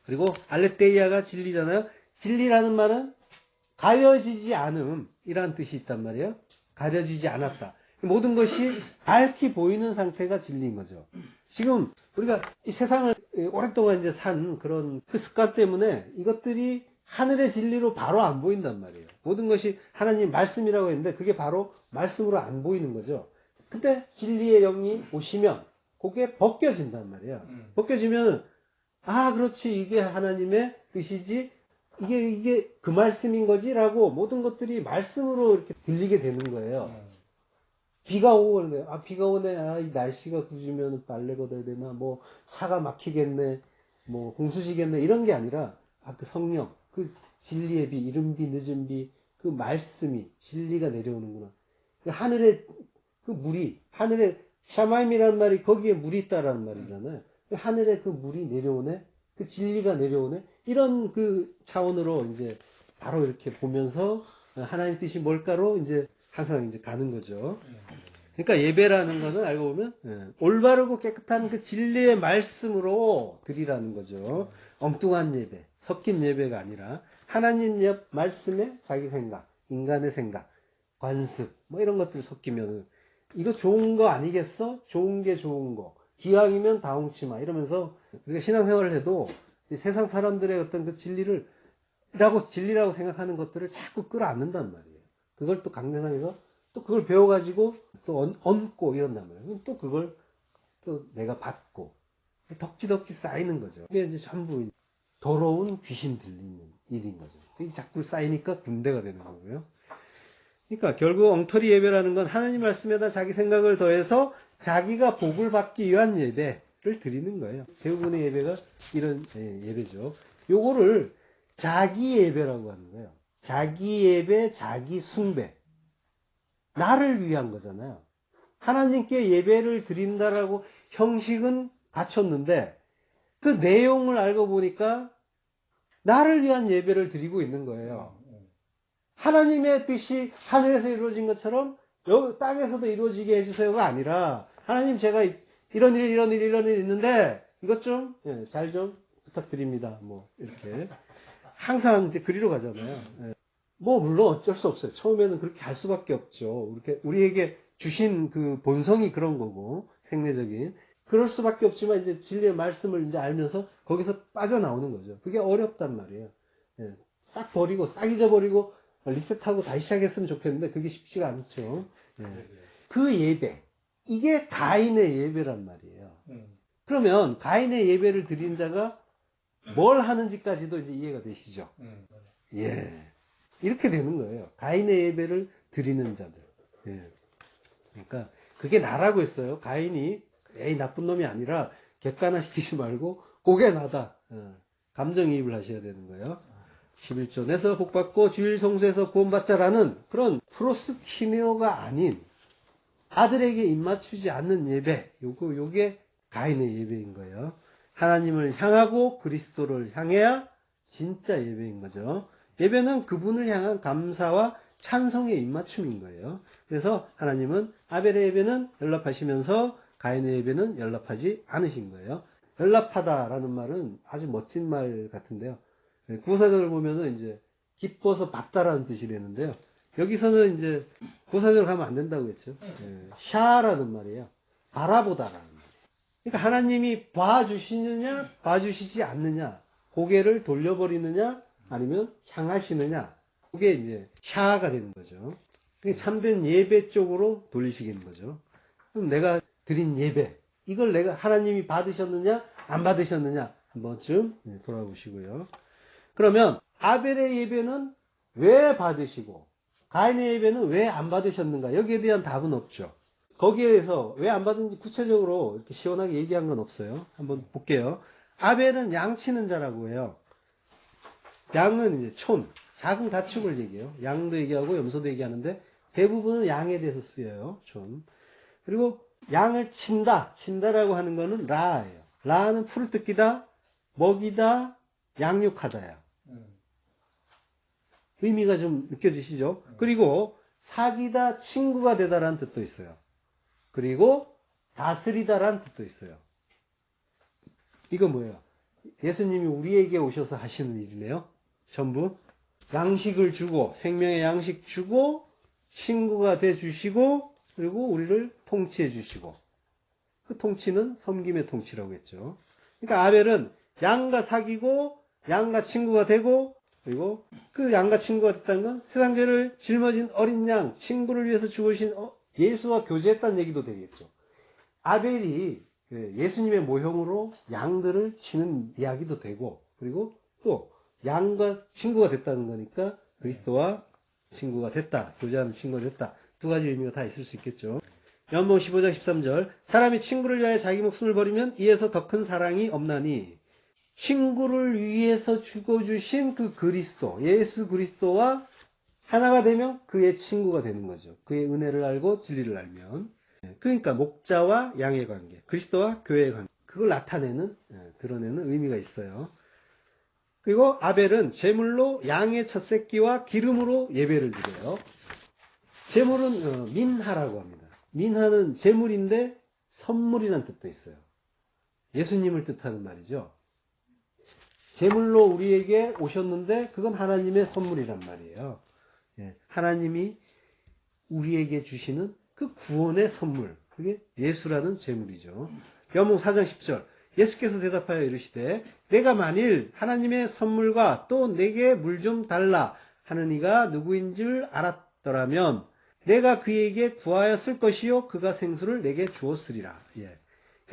그리고 알레테이아가 진리잖아요. 진리라는 말은 가려지지 않음이라는 뜻이 있단 말이에요. 가려지지 않았다. 모든 것이 밝히 보이는 상태가 진리인 거죠. 지금 우리가 이 세상을 오랫동안 이제 산 그런 그 습관 때문에 이것들이 하늘의 진리로 바로 안 보인단 말이에요. 모든 것이 하나님 말씀이라고 했는데 그게 바로 말씀으로 안 보이는 거죠. 근데 진리의 영이 오시면 그게 벗겨진단 말이에요. 벗겨지면 아 그렇지 이게 하나님의 뜻이지 이게 그 말씀인 거지라고 모든 것들이 말씀으로 이렇게 들리게 되는 거예요. 비가 오고 그러네. 아, 비가 오네. 아, 이 날씨가 굳으면 빨래 걷어야 되나. 뭐, 차가 막히겠네. 뭐, 공수시겠네. 이런 게 아니라, 아, 그 성령, 그 진리의 비, 이른 비, 늦은 비, 그 말씀이, 진리가 내려오는구나. 그 하늘에, 그 물이, 하늘에, 샤마임이라는 말이 거기에 물이 있다라는 말이잖아요. 그 하늘에 그 물이 내려오네. 그 진리가 내려오네. 이런 그 차원으로 이제 바로 이렇게 보면서 하나님 뜻이 뭘까로 이제 항상 이제 가는 거죠. 그러니까 예배라는 거는 알고 보면 올바르고 깨끗한 그 진리의 말씀으로 드리라는 거죠. 엉뚱한 예배, 섞인 예배가 아니라 하나님 옆 말씀에 자기 생각, 인간의 생각, 관습 뭐 이런 것들 섞이면 이거 좋은 거 아니겠어? 좋은 게 좋은 거. 기왕이면 다 훔치마 이러면서 우리가 신앙생활을 해도 세상 사람들의 어떤 그 진리라고 생각하는 것들을 자꾸 끌어안는단 말이에요. 그걸 또 강대상에서 또 그걸 배워가지고 또 얹고 이런단 말이에요. 또 그걸 또 내가 받고 덕지덕지 쌓이는 거죠. 이게 이제 전부 더러운 귀신 들리는 일인 거죠. 이게 자꾸 쌓이니까 군대가 되는 거고요. 그러니까 결국 엉터리 예배라는 건 하나님 말씀에다 자기 생각을 더해서 자기가 복을 받기 위한 예배를 드리는 거예요. 대부분의 예배가 이런 예배죠. 요거를 자기 예배라고 하는 거예요. 자기 예배, 자기 숭배. 나를 위한 거잖아요. 하나님께 예배를 드린다라고 형식은 갖췄는데 그 내용을 알고 보니까 나를 위한 예배를 드리고 있는 거예요. 하나님의 뜻이 하늘에서 이루어진 것처럼 여기 땅에서도 이루어지게 해주세요가 아니라 하나님 제가 이런 일 있는데 이것 좀 잘 좀 부탁드립니다. 뭐 이렇게 항상 이제 그리로 가잖아요. 뭐 물론 어쩔 수 없어요. 처음에는 그렇게 할 수밖에 없죠. 이렇게 우리에게 주신 그 본성이 그런 거고 생리적인 그럴 수밖에 없지만 이제 진리의 말씀을 이제 알면서 거기서 빠져나오는 거죠. 그게 어렵단 말이에요. 싹 버리고 싹 잊어버리고 리셋하고 다시 시작했으면 좋겠는데 그게 쉽지가 않죠. 그 예배 이게 가인의 예배란 말이에요. 그러면 가인의 예배를 드린 자가 뭘 하는지까지도 이제 이해가 되시죠? 예. 이렇게 되는 거예요. 가인의 예배를 드리는 자들. 예. 그러니까 그게 나라고 했어요. 가인이 에이 나쁜 놈이 아니라 객관화시키지 말고 그게 나다. 감정이입을 하셔야 되는 거예요. 11조 내서 복받고 주일 성수에서 구원받자라는 그런 프로스키네오가 아닌 아들에게 입맞추지 않는 예배. 요게 가인의 예배인 거예요. 하나님을 향하고 그리스도를 향해야 진짜 예배인 거죠. 예배는 그분을 향한 감사와 찬송의 입맞춤인 거예요. 그래서 하나님은 아벨의 예배는 연락하시면서 가인의 예배는 연락하지 않으신 거예요. 연락하다라는 말은 아주 멋진 말 같은데요. 구사절을 보면은 이제 기뻐서 받다라는 뜻이 되는데요. 여기서는 이제 구사절 가면 안 된다고 했죠. 샤라는 말이에요. 바라보다라는 말이에요. 그러니까 하나님이 봐주시느냐, 봐주시지 않느냐, 고개를 돌려버리느냐, 아니면 향하시느냐, 그게 이제 샤가 되는 거죠. 그게 참된 예배 쪽으로 돌리시겠는 거죠. 그럼 내가 드린 예배, 이걸 내가 하나님이 받으셨느냐, 안 받으셨느냐, 한 번쯤 돌아보시고요. 그러면 아벨의 예배는 왜 받으시고 가인의 예배는 왜 안 받으셨는가? 여기에 대한 답은 없죠. 거기에서 왜 안 받은지 구체적으로 이렇게 시원하게 얘기한 건 없어요. 한번 볼게요. 아벨은 양 치는 자라고 해요. 양은 이제 촌, 작은 가축을 얘기해요. 양도 얘기하고 염소도 얘기하는데 대부분은 양에 대해서 쓰여요. 촌. 그리고 양을 친다라고 하는 거는 라예요. 라는 풀을 뜯기다, 먹이다, 양육하다야. 의미가 좀 느껴지시죠? 그리고 사귀다, 친구가 되다라는 뜻도 있어요. 그리고 다스리다라는 뜻도 있어요. 이건 뭐예요? 예수님이 우리에게 오셔서 하시는 일이네요. 전부 양식을 주고, 생명의 양식 주고, 친구가 돼 주시고, 그리고 우리를 통치해 주시고, 그 통치는 섬김의 통치라고 했죠. 그러니까 아벨은 양과 사귀고, 양과 친구가 되고, 그리고 그 양과 친구가 됐다는 건 세상 죄를 짊어진 어린 양, 친구를 위해서 죽으신 예수와 교제했다는 얘기도 되겠죠. 아벨이 예수님의 모형으로 양들을 치는 이야기도 되고, 그리고 또 양과 친구가 됐다는 거니까 그리스도와 친구가 됐다, 교제하는 친구가 됐다. 두 가지 의미가 다 있을 수 있겠죠. 요한복음 15장 13절, 사람이 친구를 위하여 자기 목숨을 버리면 이에서 더 큰 사랑이 없나니, 친구를 위해서 죽어주신 그 그리스도, 예수 그리스도와 하나가 되면 그의 친구가 되는 거죠. 그의 은혜를 알고 진리를 알면. 그러니까 목자와 양의 관계, 그리스도와 교회의 관계, 그걸 나타내는, 드러내는 의미가 있어요. 그리고 아벨은 제물로 양의 첫 새끼와 기름으로 예배를 드려요. 제물은 민하라고 합니다. 민하는 제물인데 선물이라는 뜻도 있어요. 예수님을 뜻하는 말이죠. 제물로 우리에게 오셨는데 그건 하나님의 선물이란 말이에요. 하나님이 우리에게 주시는 그 구원의 선물, 그게 예수라는 제물이죠. 요한복음 4장 10절, 예수께서 대답하여 이르시되 내가 만일 하나님의 선물과 또 내게 물 좀 달라 하는 이가 누구인 줄 알았더라면 내가 그에게 구하였을 것이요 그가 생수를 내게 주었으리라.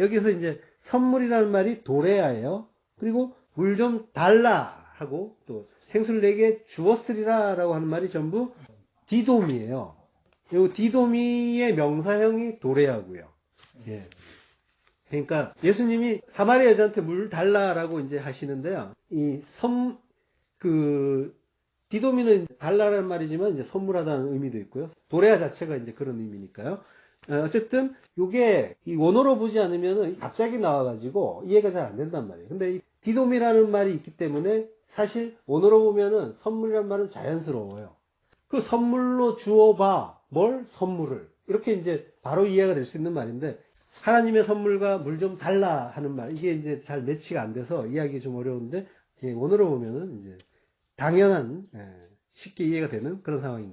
여기서 이제 선물이라는 말이 도레아예요. 그리고 물 좀 달라 하고 또 생수를 내게 주었으리라 라고 하는 말이 전부 디돔이에요. 이 디도미의 명사형이 도레아고요. 그러니까 예수님이 사마리아 여자한테 물 달라라고 이제 하시는데요. 디도미는 달라라는 말이지만 이제 선물하다는 의미도 있고요. 도레아 자체가 이제 그런 의미니까요. 어쨌든 이게 이 원어로 보지 않으면 갑자기 나와가지고 이해가 잘 안 된단 말이에요. 근데 이 디돔이라는 말이 있기 때문에 사실 원어로 보면은 선물이라는 말은 자연스러워요. 그 선물로 주어봐. 뭘? 선물을. 이렇게 이제 바로 이해가 될 수 있는 말인데, 하나님의 선물과 물 좀 달라 하는 말, 이게 이제 잘 매치가 안 돼서 이해하기 좀 어려운데, 원어로 보면은 이제 당연한, 쉽게 이해가 되는 그런 상황인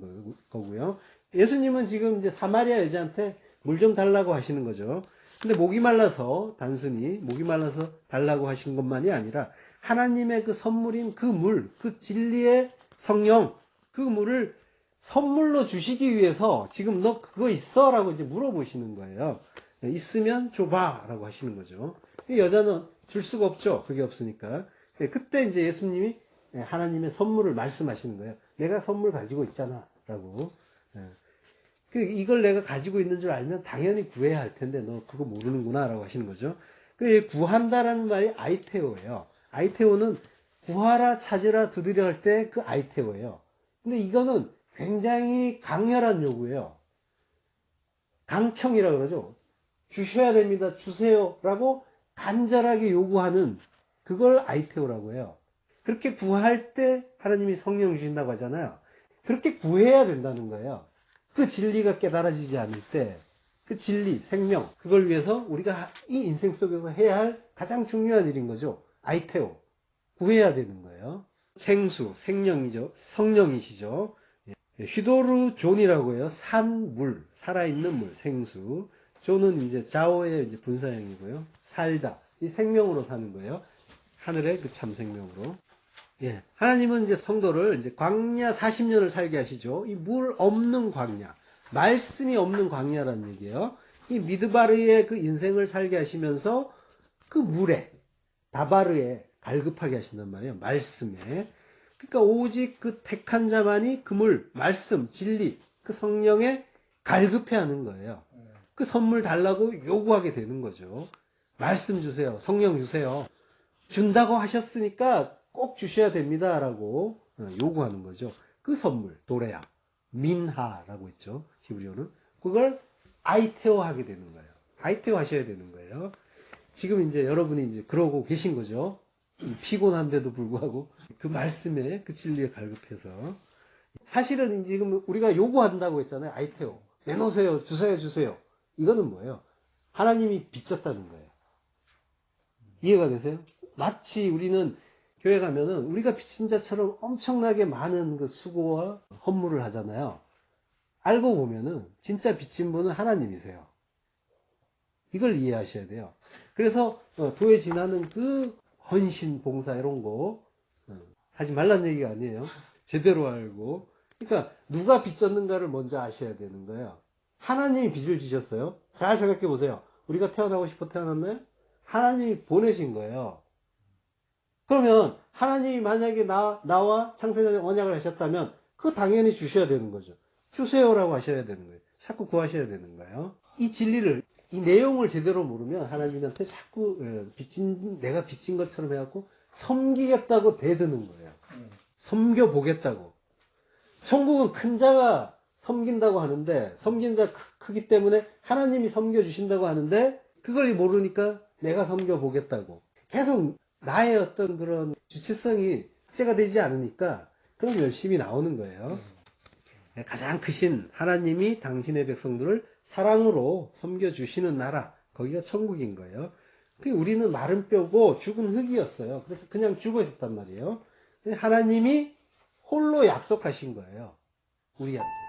거고요. 예수님은 지금 이제 사마리아 여자한테 물 좀 달라고 하시는 거죠. 근데 목이 말라서, 단순히 목이 말라서 달라고 하신 것만이 아니라, 하나님의 그 선물인 그 물, 그 진리의 성령, 그 물을 선물로 주시기 위해서 지금 너 그거 있어? 라고 이제 물어보시는 거예요. 있으면 줘봐 라고 하시는 거죠. 여자는 줄 수가 없죠. 그게 없으니까. 그때 이제 예수님이 하나님의 선물을 말씀하시는 거예요. 내가 선물 가지고 있잖아 라고. 이걸 내가 가지고 있는 줄 알면 당연히 구해야 할 텐데 너 그거 모르는구나 라고 하시는 거죠. 구한다라는 말이 아이테오예요. 아이테오는 구하라, 찾으라, 두드려 할 때 그 아이테오예요. 근데 이거는 굉장히 강렬한 요구예요. 강청이라고 그러죠. 주셔야 됩니다. 주세요. 라고 간절하게 요구하는 그걸 아이테오라고 해요. 그렇게 구할 때 하나님이 성령 주신다고 하잖아요. 그렇게 구해야 된다는 거예요. 그 진리가 깨달아지지 않을 때 그 진리, 생명, 그걸 위해서 우리가 이 인생 속에서 해야 할 가장 중요한 일인 거죠. 아이테오. 구해야 되는 거예요. 생수, 생명이죠. 성령이시죠. 휘도르 존이라고 해요. 산, 물, 살아있는 물, 생수. 존은 이제 자오의 이제 분사형이고요. 살다. 이 생명으로 사는 거예요. 하늘의 그 참 생명으로. 하나님은 이제 성도를 이제 광야 40년을 살게 하시죠. 이 물 없는 광야. 말씀이 없는 광야라는 얘기예요. 이 미드바르의 그 인생을 살게 하시면서 그 물에, 다바르에 갈급하게 하신단 말이에요. 말씀에. 그러니까 오직 그 택한 자만이 그물, 말씀, 진리, 그 성령에 갈급해 하는 거예요. 그 선물 달라고 요구하게 되는 거죠. 말씀 주세요. 성령 주세요. 준다고 하셨으니까 꼭 주셔야 됩니다라고 요구하는 거죠. 그 선물, 도레아, 민하라고 했죠. 히브리어는. 그걸 아이테오 하게 되는 거예요. 아이테오 하셔야 되는 거예요. 지금 이제 여러분이 이제 그러고 계신 거죠. 피곤한데도 불구하고 그 말씀에 그 진리에 갈급해서. 사실은 지금 우리가 요구한다고 했잖아요. 아이테오. 내놓으세요. 주세요. 주세요. 이거는 뭐예요? 하나님이 빚졌다는 거예요. 이해가 되세요? 마치 우리는 교회 가면은 우리가 빚진 자처럼 엄청나게 많은 그 수고와 헌물을 하잖아요. 알고 보면은 진짜 빚진 분은 하나님이세요. 이걸 이해하셔야 돼요. 그래서 교회 지나는 그 헌신, 봉사 이런 거 하지 말란 얘기가 아니에요. 제대로 알고. 그러니까 누가 빚졌는가를 먼저 아셔야 되는 거예요. 하나님이 빚을 지셨어요. 잘 생각해 보세요. 우리가 태어나고 싶어 태어났나요? 하나님이 보내신 거예요. 그러면 하나님이 만약에 나와 창세전에 언약을 하셨다면 그거 당연히 주셔야 되는 거죠. 주세요라고 하셔야 되는 거예요. 자꾸 구하셔야 되는 거예요. 이 진리를, 이 내용을 제대로 모르면 하나님한테 자꾸 내가 빚진 것처럼 해갖고 섬기겠다고 대드는 거예요. 섬겨보겠다고. 천국은 큰 자가 섬긴다고 하는데, 섬긴 자 크기 때문에 하나님이 섬겨주신다고 하는데, 그걸 모르니까 내가 섬겨보겠다고. 계속 나의 어떤 그런 주체성이 삭제가 되지 않으니까, 그럼 열심히 나오는 거예요. 가장 크신 하나님이 당신의 백성들을 사랑으로 섬겨주시는 나라, 거기가 천국인 거예요. 우리는 마른 뼈고 죽은 흙이었어요. 그래서 그냥 죽어 있었단 말이에요. 하나님이 홀로 약속하신 거예요. 우리한테.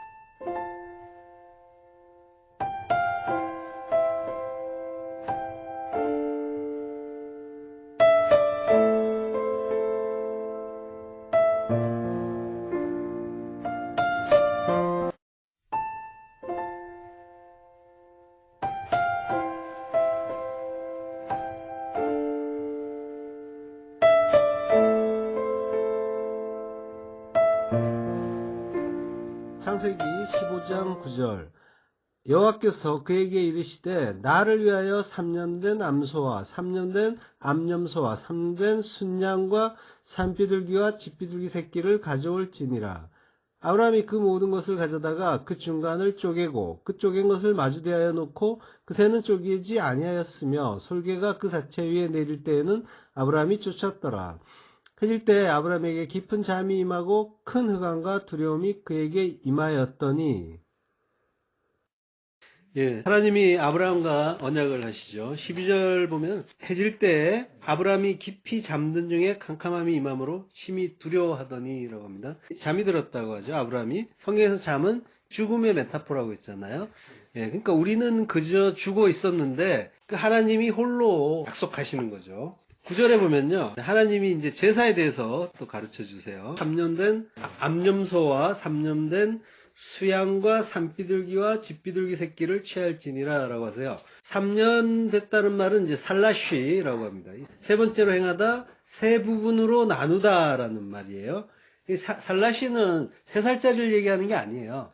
창세기 15장 9절 여호와께서 그에게 이르시되 나를 위하여 3년 된 암소와 3년 된 암염소와 3년 된 순양과 산비둘기와 집비둘기 새끼를 가져올지니라. 아브라함이 그 모든 것을 가져다가 그 중간을 쪼개고 그 쪼갠 것을 마주대하여 놓고 그 새는 쪼개지 아니하였으며 솔개가 그 사체 위에 내릴 때에는 아브라함이 쫓았더라. 해질 때 아브라함에게 깊은 잠이 임하고 큰 흑암과 두려움이 그에게 임하였더니. 하나님이 아브라함과 언약을 하시죠. 12절 보면 해질 때 아브라함이 깊이 잠든 중에 캄캄함이 임함으로 심히 두려워하더니 라고 합니다. 잠이 들었다고 하죠. 아브라함이. 성경에서 잠은 죽음의 메타포라고 했잖아요. 그러니까 우리는 그저 죽어 있었는데 그 하나님이 홀로 약속하시는 거죠. 9절에 보면요. 하나님이 이제 제사에 대해서 또 가르쳐 주세요. 3년 된 암염소와 3년 된 수양과 산비둘기와 집비둘기 새끼를 취할지니라 라고 하세요. 3년 됐다는 말은 이제 살라쉬라고 합니다. 세 번째로 행하다, 세 부분으로 나누다 라는 말이에요. 살라쉬는 3살짜리를 얘기하는 게 아니에요.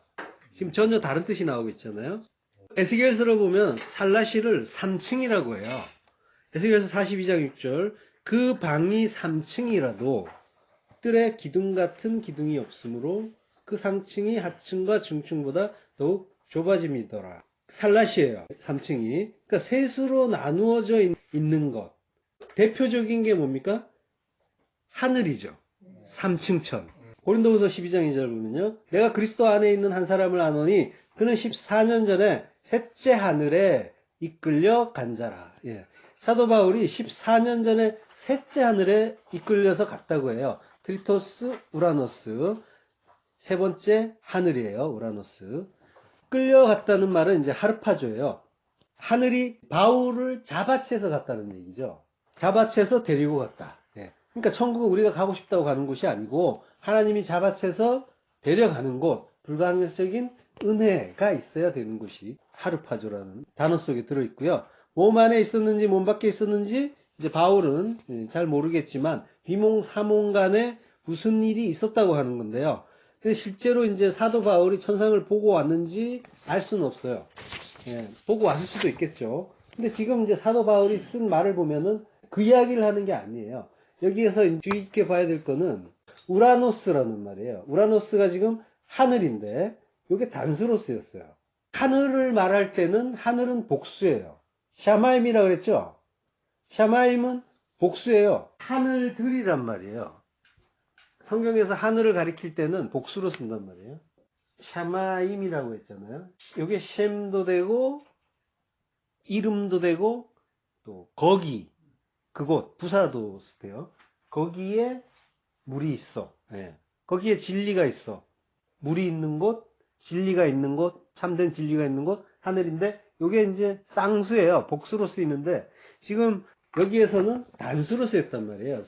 지금 전혀 다른 뜻이 나오고 있잖아요. 에스겔서를 보면 살라쉬를 3층이라고 해요. 에스겔서 42장 6절 그 방이 3층이라도 뜰에 기둥 같은 기둥이 없으므로 그 상층이 하층과 중층보다 더욱 좁아짐이더라. 살라시예요. 3층이. 그러니까 셋으로 나누어져 있는 것. 대표적인 게 뭡니까? 하늘이죠. 3층천. 고린도후서 12장 2절 보면요. 내가 그리스도 안에 있는 한 사람을 아노니 그는 14년 전에 셋째 하늘에 이끌려 간 자라. 사도 바울이 14년 전에 셋째 하늘에 이끌려서 갔다고 해요. 트리토스, 우라노스. 세 번째 하늘이에요. 우라노스. 끌려갔다는 말은 이제 하르파조예요. 하늘이 바울을 잡아채서 갔다는 얘기죠. 잡아채서 데리고 갔다. 그러니까 천국은 우리가 가고 싶다고 가는 곳이 아니고 하나님이 잡아채서 데려가는 곳, 불가항력적인 은혜가 있어야 되는 곳이 하르파조라는 단어 속에 들어있고요. 몸 안에 있었는지 몸 밖에 있었는지 이제 바울은 잘 모르겠지만 비몽사몽간에 무슨 일이 있었다고 하는 건데요. 근데 실제로 이제 사도 바울이 천상을 보고 왔는지 알 수는 없어요. 예, 보고 왔을 수도 있겠죠. 근데 지금 이제 사도 바울이 쓴 말을 보면은 그 이야기를 하는 게 아니에요. 여기에서 주의 깊게 봐야 될 거는 우라노스라는 말이에요. 우라노스가 지금 하늘인데 이게 단수로 쓰였어요. 하늘을 말할 때는 하늘은 복수예요. 샤마임이라고 그랬죠? 샤마임은 복수예요. 하늘들이란 말이에요. 성경에서 하늘을 가리킬 때는 복수로 쓴단 말이에요. 샤마임이라고 했잖아요. 이게 셈도 되고 이름도 되고 또 거기 그곳 부사도 돼요. 거기에 물이 있어. 예. 거기에 진리가 있어. 물이 있는 곳, 진리가 있는 곳, 참된 진리가 있는 곳 하늘인데 이게 이제 쌍수예요. 복수로 쓰이는데 지금 여기에서는 단수로 쓰였단 말이에요.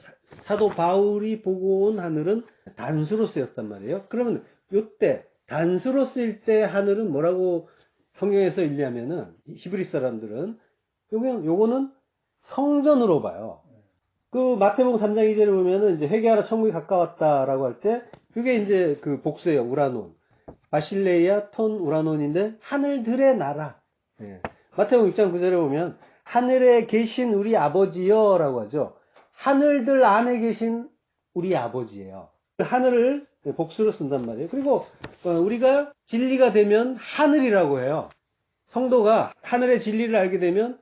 사도 바울이 보고 온 하늘은 단수로 쓰였단 말이에요. 그러면 이때 단수로 쓰일 때 하늘은 뭐라고 성경에서 읽냐면은 히브리 사람들은 요거는 성전으로 봐요. 그 마태복음 3장 2절에 보면은 이제 회개하라 천국이 가까웠다라고 할 때 그게 이제 그 복수예요. 우라논. 바실레이아 톤 우라논인데 하늘들의 나라. 예. 마태복음 6장 9절에 보면 하늘에 계신 우리 아버지여라고 하죠. 하늘들 안에 계신 우리 아버지예요. 하늘을 복수로 쓴단 말이에요. 그리고 우리가 진리가 되면 하늘이라고 해요. 성도가 하늘의 진리를 알게 되면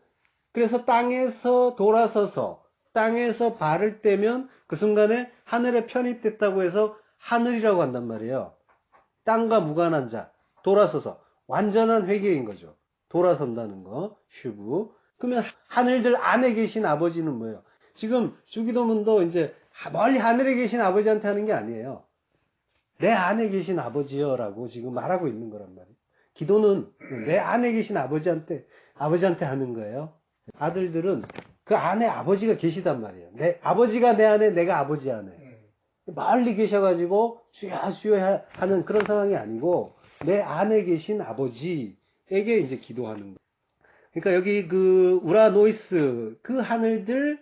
그래서 땅에서 돌아서서 땅에서 발을 떼면 그 순간에 하늘에 편입됐다고 해서 하늘이라고 한단 말이에요. 땅과 무관한 자, 돌아서서 완전한 회개인 거죠. 돌아선다는 거, 슈브. 그러면 하늘들 안에 계신 아버지는 뭐예요? 지금 주기도문도 이제 멀리 하늘에 계신 아버지한테 하는 게 아니에요. 내 안에 계신 아버지여라고 지금 말하고 있는 거란 말이에요. 기도는 내 안에 계신 아버지한테 하는 거예요. 아들들은 그 안에 아버지가 계시단 말이에요. 아버지가 내 안에, 내가 아버지 안에. 멀리 계셔가지고 수야 하는 그런 상황이 아니고 내 안에 계신 아버지에게 이제 기도하는 거예요. 그러니까 여기 그 우라노이스 그 하늘들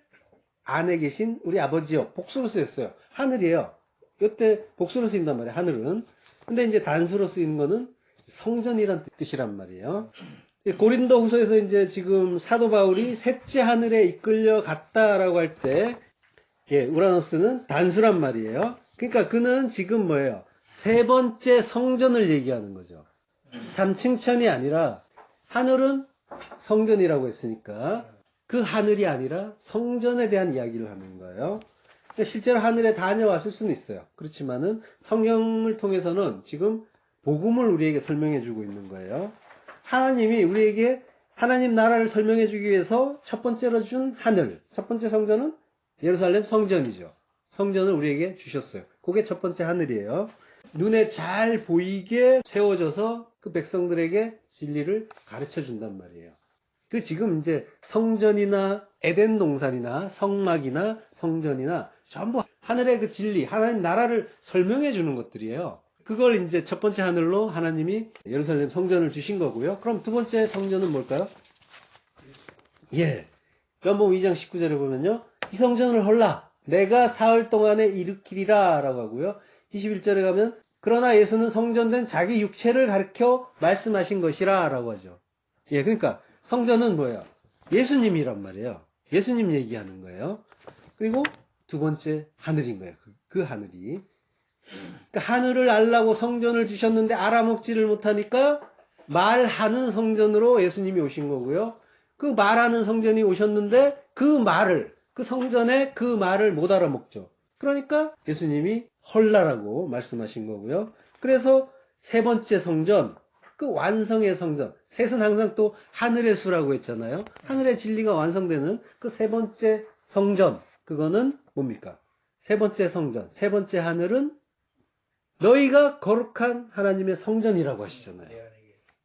안에 계신 우리 아버지요. 복수로 쓰였어요. 하늘이에요. 이때 복수로 쓰인단 말이에요. 하늘은. 근데 이제 단수로 쓰이는 거는 성전이란 뜻이란 말이에요. 고린도 후서에서 이제 지금 사도 바울이 셋째 하늘에 이끌려 갔다라고 할 때, 예, 우라노스는 단수란 말이에요. 그러니까 그는 지금 뭐예요? 세 번째 성전을 얘기하는 거죠. 3층천이 아니라 하늘은 성전이라고 했으니까 그 하늘이 아니라 성전에 대한 이야기를 하는 거예요. 실제로 하늘에 다녀왔을 수는 있어요. 그렇지만은 성경을 통해서는 지금 복음을 우리에게 설명해 주고 있는 거예요. 하나님이 우리에게 하나님 나라를 설명해 주기 위해서 첫 번째로 준 하늘, 첫 번째 성전은 예루살렘 성전이죠. 성전을 우리에게 주셨어요. 그게 첫 번째 하늘이에요. 눈에 잘 보이게 세워져서 그 백성들에게 진리를 가르쳐 준단 말이에요. 그 지금 이제 성전이나 에덴 동산이나 성막이나 성전이나 전부 하늘의 그 진리, 하나님 나라를 설명해 주는 것들이에요. 그걸 이제 첫 번째 하늘로 하나님이 예루살렘 성전을 주신 거고요. 그럼 두 번째 성전은 뭘까요? 예. 요한복음 2장 19절에 보면요. 이 성전을 헐라 내가 사흘 동안에 일으키리라 라고 하고요. 21절에 가면 그러나 예수는 성전된 자기 육체를 가르쳐 말씀하신 것이라 라고 하죠. 예, 그러니까 성전은 뭐예요? 예수님이란 말이에요. 예수님 얘기하는 거예요. 그리고 두 번째 하늘인 거예요. 그 하늘이. 그러니까 하늘을 알라고 성전을 주셨는데 알아먹지를 못하니까 말하는 성전으로 예수님이 오신 거고요. 그 말하는 성전이 오셨는데 그 성전에 그 말을 못 알아먹죠. 그러니까 예수님이 헐라라고 말씀하신 거고요. 그래서 세 번째 성전, 그 완성의 성전. 셋은 항상 또 하늘의 수라고 했잖아요. 하늘의 진리가 완성되는 그 세 번째 성전. 그거는 뭡니까? 세 번째 성전, 세 번째 하늘은 너희가 거룩한 하나님의 성전이라고 하시잖아요.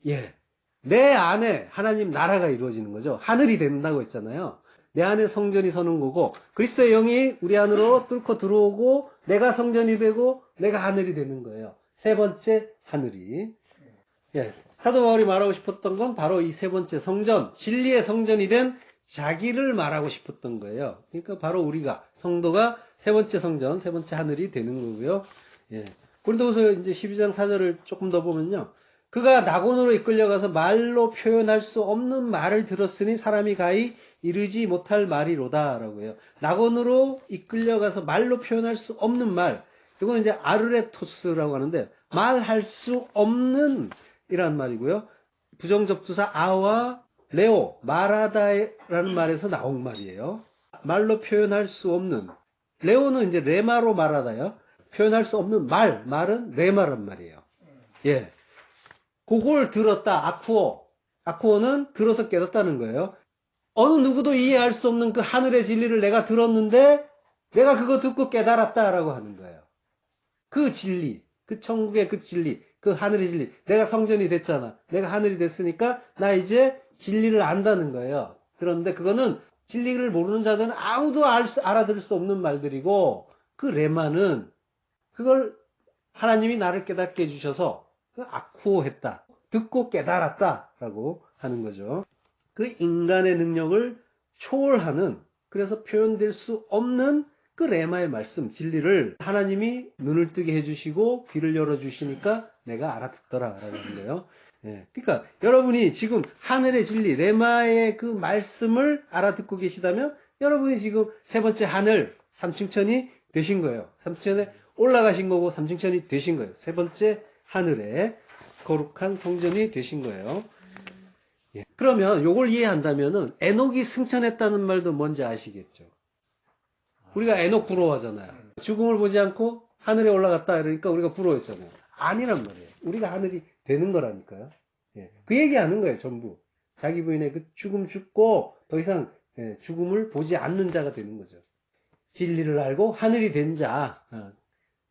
예. 내 안에 하나님 나라가 이루어지는 거죠. 하늘이 된다고 했잖아요. 내 안에 성전이 서는 거고 그리스도의 영이 우리 안으로 뚫고 들어오고 내가 성전이 되고 내가 하늘이 되는 거예요. 세 번째 하늘이. 예. 사도 바울이 말하고 싶었던 건 바로 이 세 번째 성전, 진리의 성전이 된 자기를 말하고 싶었던 거예요. 그러니까 바로 우리가 성도가 세 번째 성전, 세 번째 하늘이 되는 거고요. 예. 고린도후서 이제 12장 4절을 조금 더 보면요. 그가 낙원으로 이끌려가서 말로 표현할 수 없는 말을 들었으니 사람이 가히 이르지 못할 말이로다. 라고 해요. 낙원으로 이끌려가서 말로 표현할 수 없는 말. 이거는 이제 아르레토스라고 하는데, 말할 수 없는 이란 말이고요. 부정접두사 아와 레오, 말하다라는 말에서 나온 말이에요. 말로 표현할 수 없는. 레오는 이제 레마로 말하다요. 표현할 수 없는 말은 레마란 말이에요. 예. 그걸 들었다. 아쿠오는 들어서 깨닫다는 거예요. 어느 누구도 이해할 수 없는 그 하늘의 진리를 내가 들었는데 내가 그거 듣고 깨달았다라고 하는 거예요. 그 진리, 그 천국의 그 진리, 그 하늘의 진리. 내가 성전이 됐잖아. 내가 하늘이 됐으니까 나 이제 진리를 안다는 거예요. 그런데 그거는 진리를 모르는 자들은 아무도 알아들을 수 없는 말들이고, 그 레마는 그걸 하나님이 나를 깨닫게 해주셔서 그 아쿠오했다. 듣고 깨달았다라고 하는 거죠. 그 인간의 능력을 초월하는, 그래서 표현될 수 없는 그 레마의 말씀, 진리를 하나님이 눈을 뜨게 해주시고 귀를 열어주시니까 내가 알아듣더라라고 하는 거예요. 예, 그러니까 여러분이 지금 하늘의 진리, 레마의 그 말씀을 알아듣고 계시다면 여러분이 지금 세 번째 하늘, 삼층천이 되신 거예요. 삼층천에 올라가신 거고 삼층천이 되신 거예요. 세 번째 하늘에 거룩한 성전이 되신 거예요. 예, 그러면 요걸 이해한다면은 에녹이 승천했다는 말도 뭔지 아시겠죠? 우리가 에녹 부러워하잖아요. 죽음을 보지 않고 하늘에 올라갔다 이러니까 우리가 부러워했잖아요. 아니란 말이에요. 우리가 하늘이 되는 거라니까요. 예, 그 얘기하는 거예요, 전부. 자기 부인의 그 죽음 죽고 더 이상 죽음을 보지 않는 자가 되는 거죠. 진리를 알고 하늘이 된 자,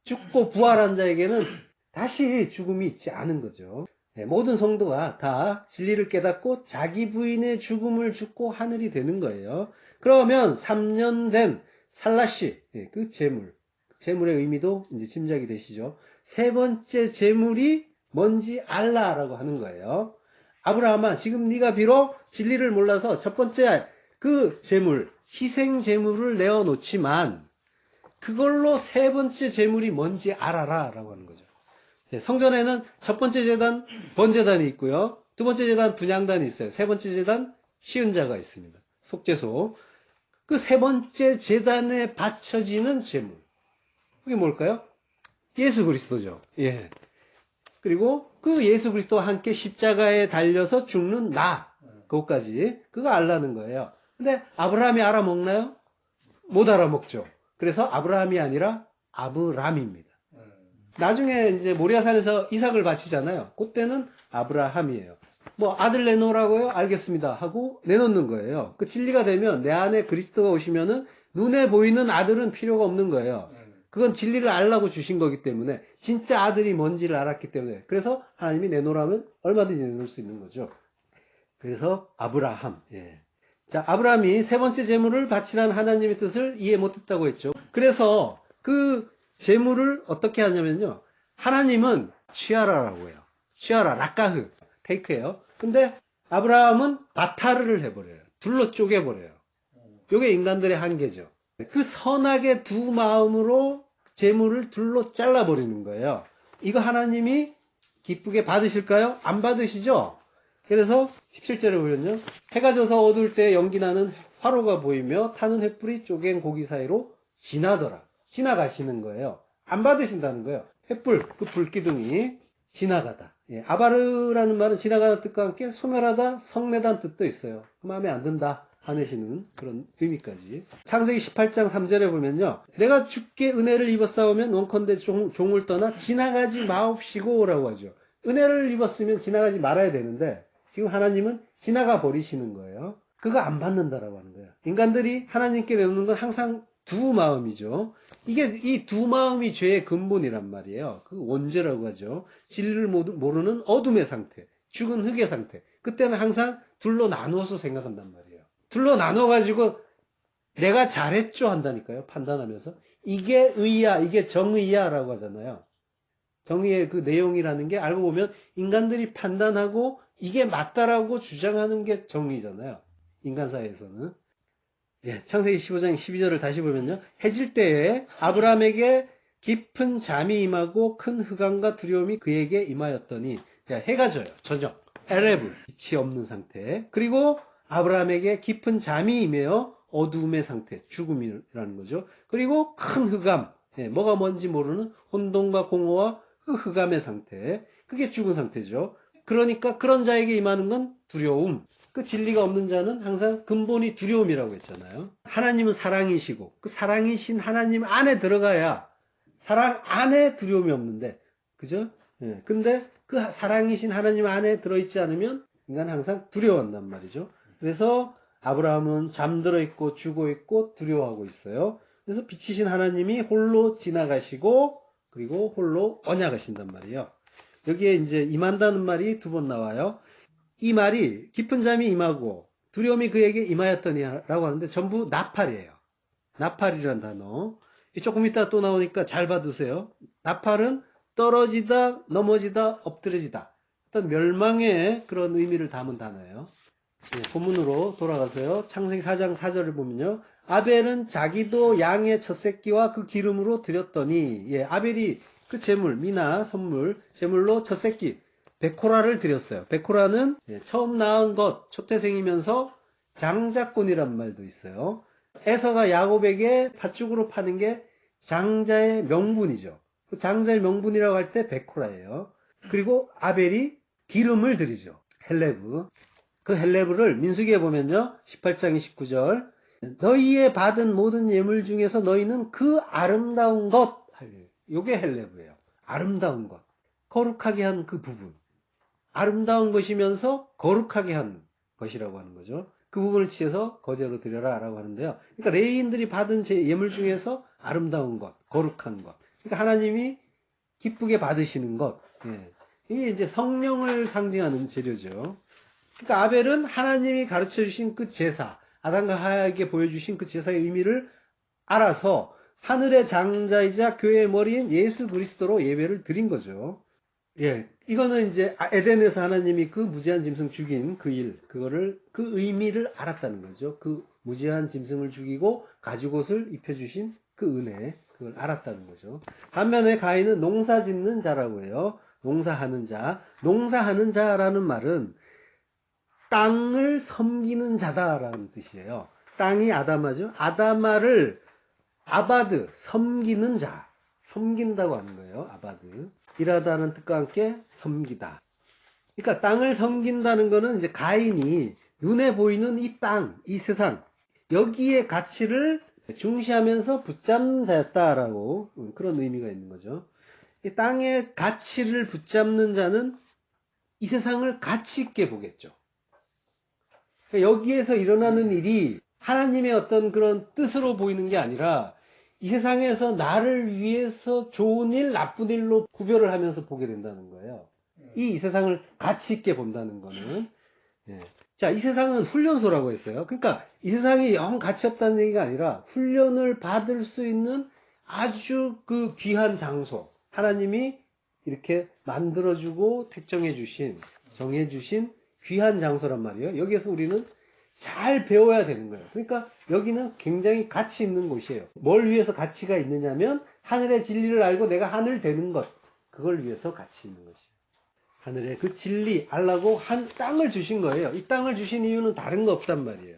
죽고 부활한 자에게는 다시 죽음이 있지 않은 거죠. 모든 성도가 다 진리를 깨닫고 자기 부인의 죽음을 죽고 하늘이 되는 거예요. 그러면 3년 된 살라시, 그 재물의 의미도 이제 짐작이 되시죠. 세 번째 재물이 뭔지 알라라고 하는 거예요. 아브라함아, 지금 네가 비록 진리를 몰라서 첫 번째 그 재물, 희생 재물을 내어놓지만 그걸로 세 번째 재물이 뭔지 알아라라고 하는 거죠. 성전에는 첫 번째 제단 번제단이 있고요. 두 번째 제단 분향단이 있어요. 세 번째 제단 시은자가 있습니다. 속죄소. 그 세 번째 제단에 바쳐지는 제물. 그게 뭘까요? 예수 그리스도죠. 예. 그리고 그 예수 그리스도와 함께 십자가에 달려서 죽는 나. 그것까지. 그거 알라는 거예요. 근데 아브라함이 알아먹나요? 못 알아먹죠. 그래서 아브라함이 아니라 아브람입니다. 나중에 이제 모리아산에서 이삭을 바치잖아요. 그때는 아브라함이에요. 뭐 아들 내놓으라고요? 알겠습니다 하고 내놓는 거예요. 그 진리가 되면 내 안에 그리스도가 오시면은 눈에 보이는 아들은 필요가 없는 거예요. 그건 진리를 알라고 주신 거기 때문에, 진짜 아들이 뭔지를 알았기 때문에. 그래서 하나님이 내놓으라면 얼마든지 내놓을 수 있는 거죠. 그래서 아브라함. 예. 자, 아브라함이 세 번째 제물을 바치라는 하나님의 뜻을 이해 못했다고 했죠. 그래서 그 제물을 어떻게 하냐면요. 하나님은 취하라라고 해요. 취하라, 락가흐, 테이크예요. 근데 아브라함은 바타르를 해버려요. 둘로 쪼개버려요. 이게 인간들의 한계죠. 그 선악의 두 마음으로 제물을 둘로 잘라버리는 거예요. 이거 하나님이 기쁘게 받으실까요? 안 받으시죠? 그래서 17절에 보면요. 해가 져서 어두울 때 연기나는 화로가 보이며 타는 횃불이 쪼갠 고기 사이로 지나더라. 지나가시는 거예요. 안 받으신다는 거예요. 횃불, 그 불기둥이 지나가다. 예, 아바르라는 말은 지나가는 뜻과 함께 소멸하다, 성내다는 뜻도 있어요. 그 마음에 안 든다, 화내시는 그런 의미까지. 창세기 18장 3절에 보면요. 내가 주께 은혜를 입었사오면 원컨대 종을 떠나 지나가지 마옵시고 라고 하죠. 은혜를 입었으면 지나가지 말아야 되는데 지금 하나님은 지나가 버리시는 거예요. 그거 안 받는다라고 하는 거예요. 인간들이 하나님께 내놓는 건 항상 두 마음이죠. 이게 이 두 마음이 죄의 근본이란 말이에요. 그 원죄라고 하죠. 진리를 모르는 어둠의 상태, 죽은 흙의 상태. 그때는 항상 둘로 나누어서 생각한단 말이에요. 둘로 나눠가지고 내가 잘했죠 한다니까요. 판단하면서. 이게 의야, 이게 정의야 라고 하잖아요. 정의의 그 내용이라는 게 알고 보면 인간들이 판단하고 이게 맞다라고 주장하는 게 정의잖아요. 인간 사회에서는. 예, 창세기 15장 12절을 다시 보면요. 해질 때에 아브라함에게 깊은 잠이 임하고 큰 흑암과 두려움이 그에게 임하였더니, 야, 해가 져요. 저녁. 에레브, 빛이 없는 상태. 그리고 아브라함에게 깊은 잠이 임해요. 어두움의 상태, 죽음이라는 거죠. 그리고 큰 흑암, 예, 뭐가 뭔지 모르는 혼돈과 공허와 그 흑암의 상태. 그게 죽은 상태죠. 그러니까 그런 자에게 임하는 건 두려움. 그 진리가 없는 자는 항상 근본이 두려움이라고 했잖아요. 하나님은 사랑이시고 그 사랑이신 하나님 안에 들어가야 사랑 안에 두려움이 없는데, 그죠? 예, 근데 그 사랑이신 하나님 안에 들어있지 않으면 인간은 항상 두려워한단 말이죠. 그래서 아브라함은 잠들어 있고 죽어 있고 두려워하고 있어요. 그래서 빛이신 하나님이 홀로 지나가시고 그리고 홀로 언약하신단 말이에요. 여기에 이제 임한다는 말이 두 번 나와요. 이 말이 깊은 잠이 임하고 두려움이 그에게 임하였더니라고 하는데 전부 나팔이에요. 나팔이란 단어. 조금 이따 또 나오니까 잘 봐두세요. 나팔은 떨어지다, 넘어지다, 엎드려지다. 어떤 멸망의 그런 의미를 담은 단어예요. 예, 본문으로 돌아가서요. 창세기 4장 4절을 보면요. 아벨은 자기도 양의 첫 새끼와 그 기름으로 드렸더니, 예, 아벨이 그 제물, 미나, 선물, 제물로 첫 새끼, 베코라를 드렸어요. 베코라는 처음 낳은 것, 초태생이면서 장자권이란 말도 있어요. 에서가 야곱에게 팥죽으로 파는 게 장자의 명분이죠. 그 장자의 명분이라고 할 때 베코라예요. 그리고 아벨이 기름을 드리죠. 헬레브. 그 헬레브를 민수기에 보면요. 18장 29절. 너희의 받은 모든 예물 중에서 너희는 그 아름다운 것. 요게 헬레브예요. 아름다운 것. 거룩하게 한 그 부분. 아름다운 것이면서 거룩하게 한 것이라고 하는 거죠. 그 부분을 취해서 거제로 드려라 라고 하는데요. 그러니까 레위인들이 받은 제 예물 중에서 아름다운 것, 거룩한 것. 그러니까 하나님이 기쁘게 받으시는 것. 예. 이게 이제 성령을 상징하는 재료죠. 그러니까 아벨은 하나님이 가르쳐 주신 그 제사, 아담과 하와에게 보여주신 그 제사의 의미를 알아서 하늘의 장자이자 교회의 머리인 예수 그리스도로 예배를 드린 거죠. 예, 이거는 이제 에덴에서 하나님이 그 무지한 짐승 죽인 그 일, 그거를, 그 의미를 알았다는 거죠. 그 무지한 짐승을 죽이고 가죽옷을 입혀주신 그 은혜, 그걸 알았다는 거죠. 반면에 가인은 농사 짓는 자라고 해요. 농사하는 자. 농사하는 자라는 말은 땅을 섬기는 자다라는 뜻이에요. 땅이 아담하죠. 아담아를 아바드, 섬기는 자. 섬긴다고 하는 거예요. 아바드. 일하다는 뜻과 함께 섬기다. 그러니까 땅을 섬긴다는 거는 이제 가인이 눈에 보이는 이 땅, 이 세상, 여기에 가치를 중시하면서 붙잡는 자였다라고 그런 의미가 있는 거죠. 이 땅의 가치를 붙잡는 자는 이 세상을 가치 있게 보겠죠. 그러니까 여기에서 일어나는 일이 하나님의 어떤 그런 뜻으로 보이는 게 아니라 이 세상에서 나를 위해서 좋은 일, 나쁜 일로 구별을 하면서 보게 된다는 거예요. 이 세상을 가치 있게 본다는 거는. 예. 자, 이 세상은 훈련소라고 했어요. 그러니까 이 세상이 영 가치 없다는 얘기가 아니라 훈련을 받을 수 있는 아주 그 귀한 장소. 하나님이 이렇게 만들어주고 택정해주신, 정해주신 귀한 장소란 말이에요. 여기에서 우리는 잘 배워야 되는 거예요. 그러니까 여기는 굉장히 가치 있는 곳이에요. 뭘 위해서 가치가 있느냐면 하늘의 진리를 알고 내가 하늘 되는 것. 그걸 위해서 가치 있는 것이에요. 하늘의 그 진리 알라고 한 땅을 주신 거예요. 이 땅을 주신 이유는 다른 거 없단 말이에요.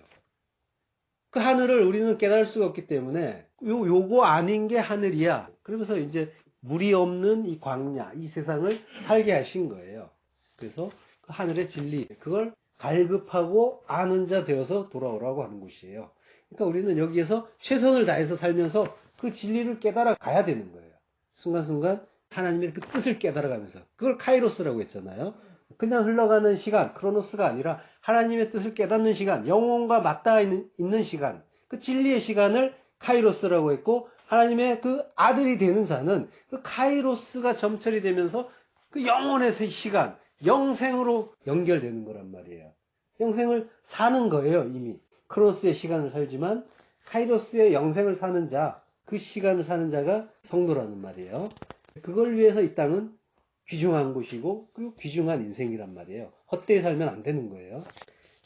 그 하늘을 우리는 깨달을 수가 없기 때문에 요거 아닌 게 하늘이야. 그러면서 이제 물이 없는 이 광야, 이 세상을 살게 하신 거예요. 그래서 그 하늘의 진리, 그걸 갈급하고 아는 자 되어서 돌아오라고 하는 곳이에요. 그러니까 우리는 여기에서 최선을 다해서 살면서 그 진리를 깨달아 가야 되는 거예요. 순간순간 하나님의 그 뜻을 깨달아가면서. 그걸 카이로스라고 했잖아요. 그냥 흘러가는 시간, 크로노스가 아니라 하나님의 뜻을 깨닫는 시간, 영혼과 맞닿아 있는 시간, 그 진리의 시간을 카이로스라고 했고, 하나님의 그 아들이 되는 자는 그 카이로스가 점철이 되면서 그 영혼의 시간, 영생으로 연결되는 거란 말이에요. 영생을 사는 거예요, 이미. 크로스의 시간을 살지만 카이로스의 영생을 사는 자, 그 시간을 사는 자가 성도라는 말이에요. 그걸 위해서 이 땅은 귀중한 곳이고 그리고 귀중한 인생이란 말이에요. 헛되이 살면 안 되는 거예요.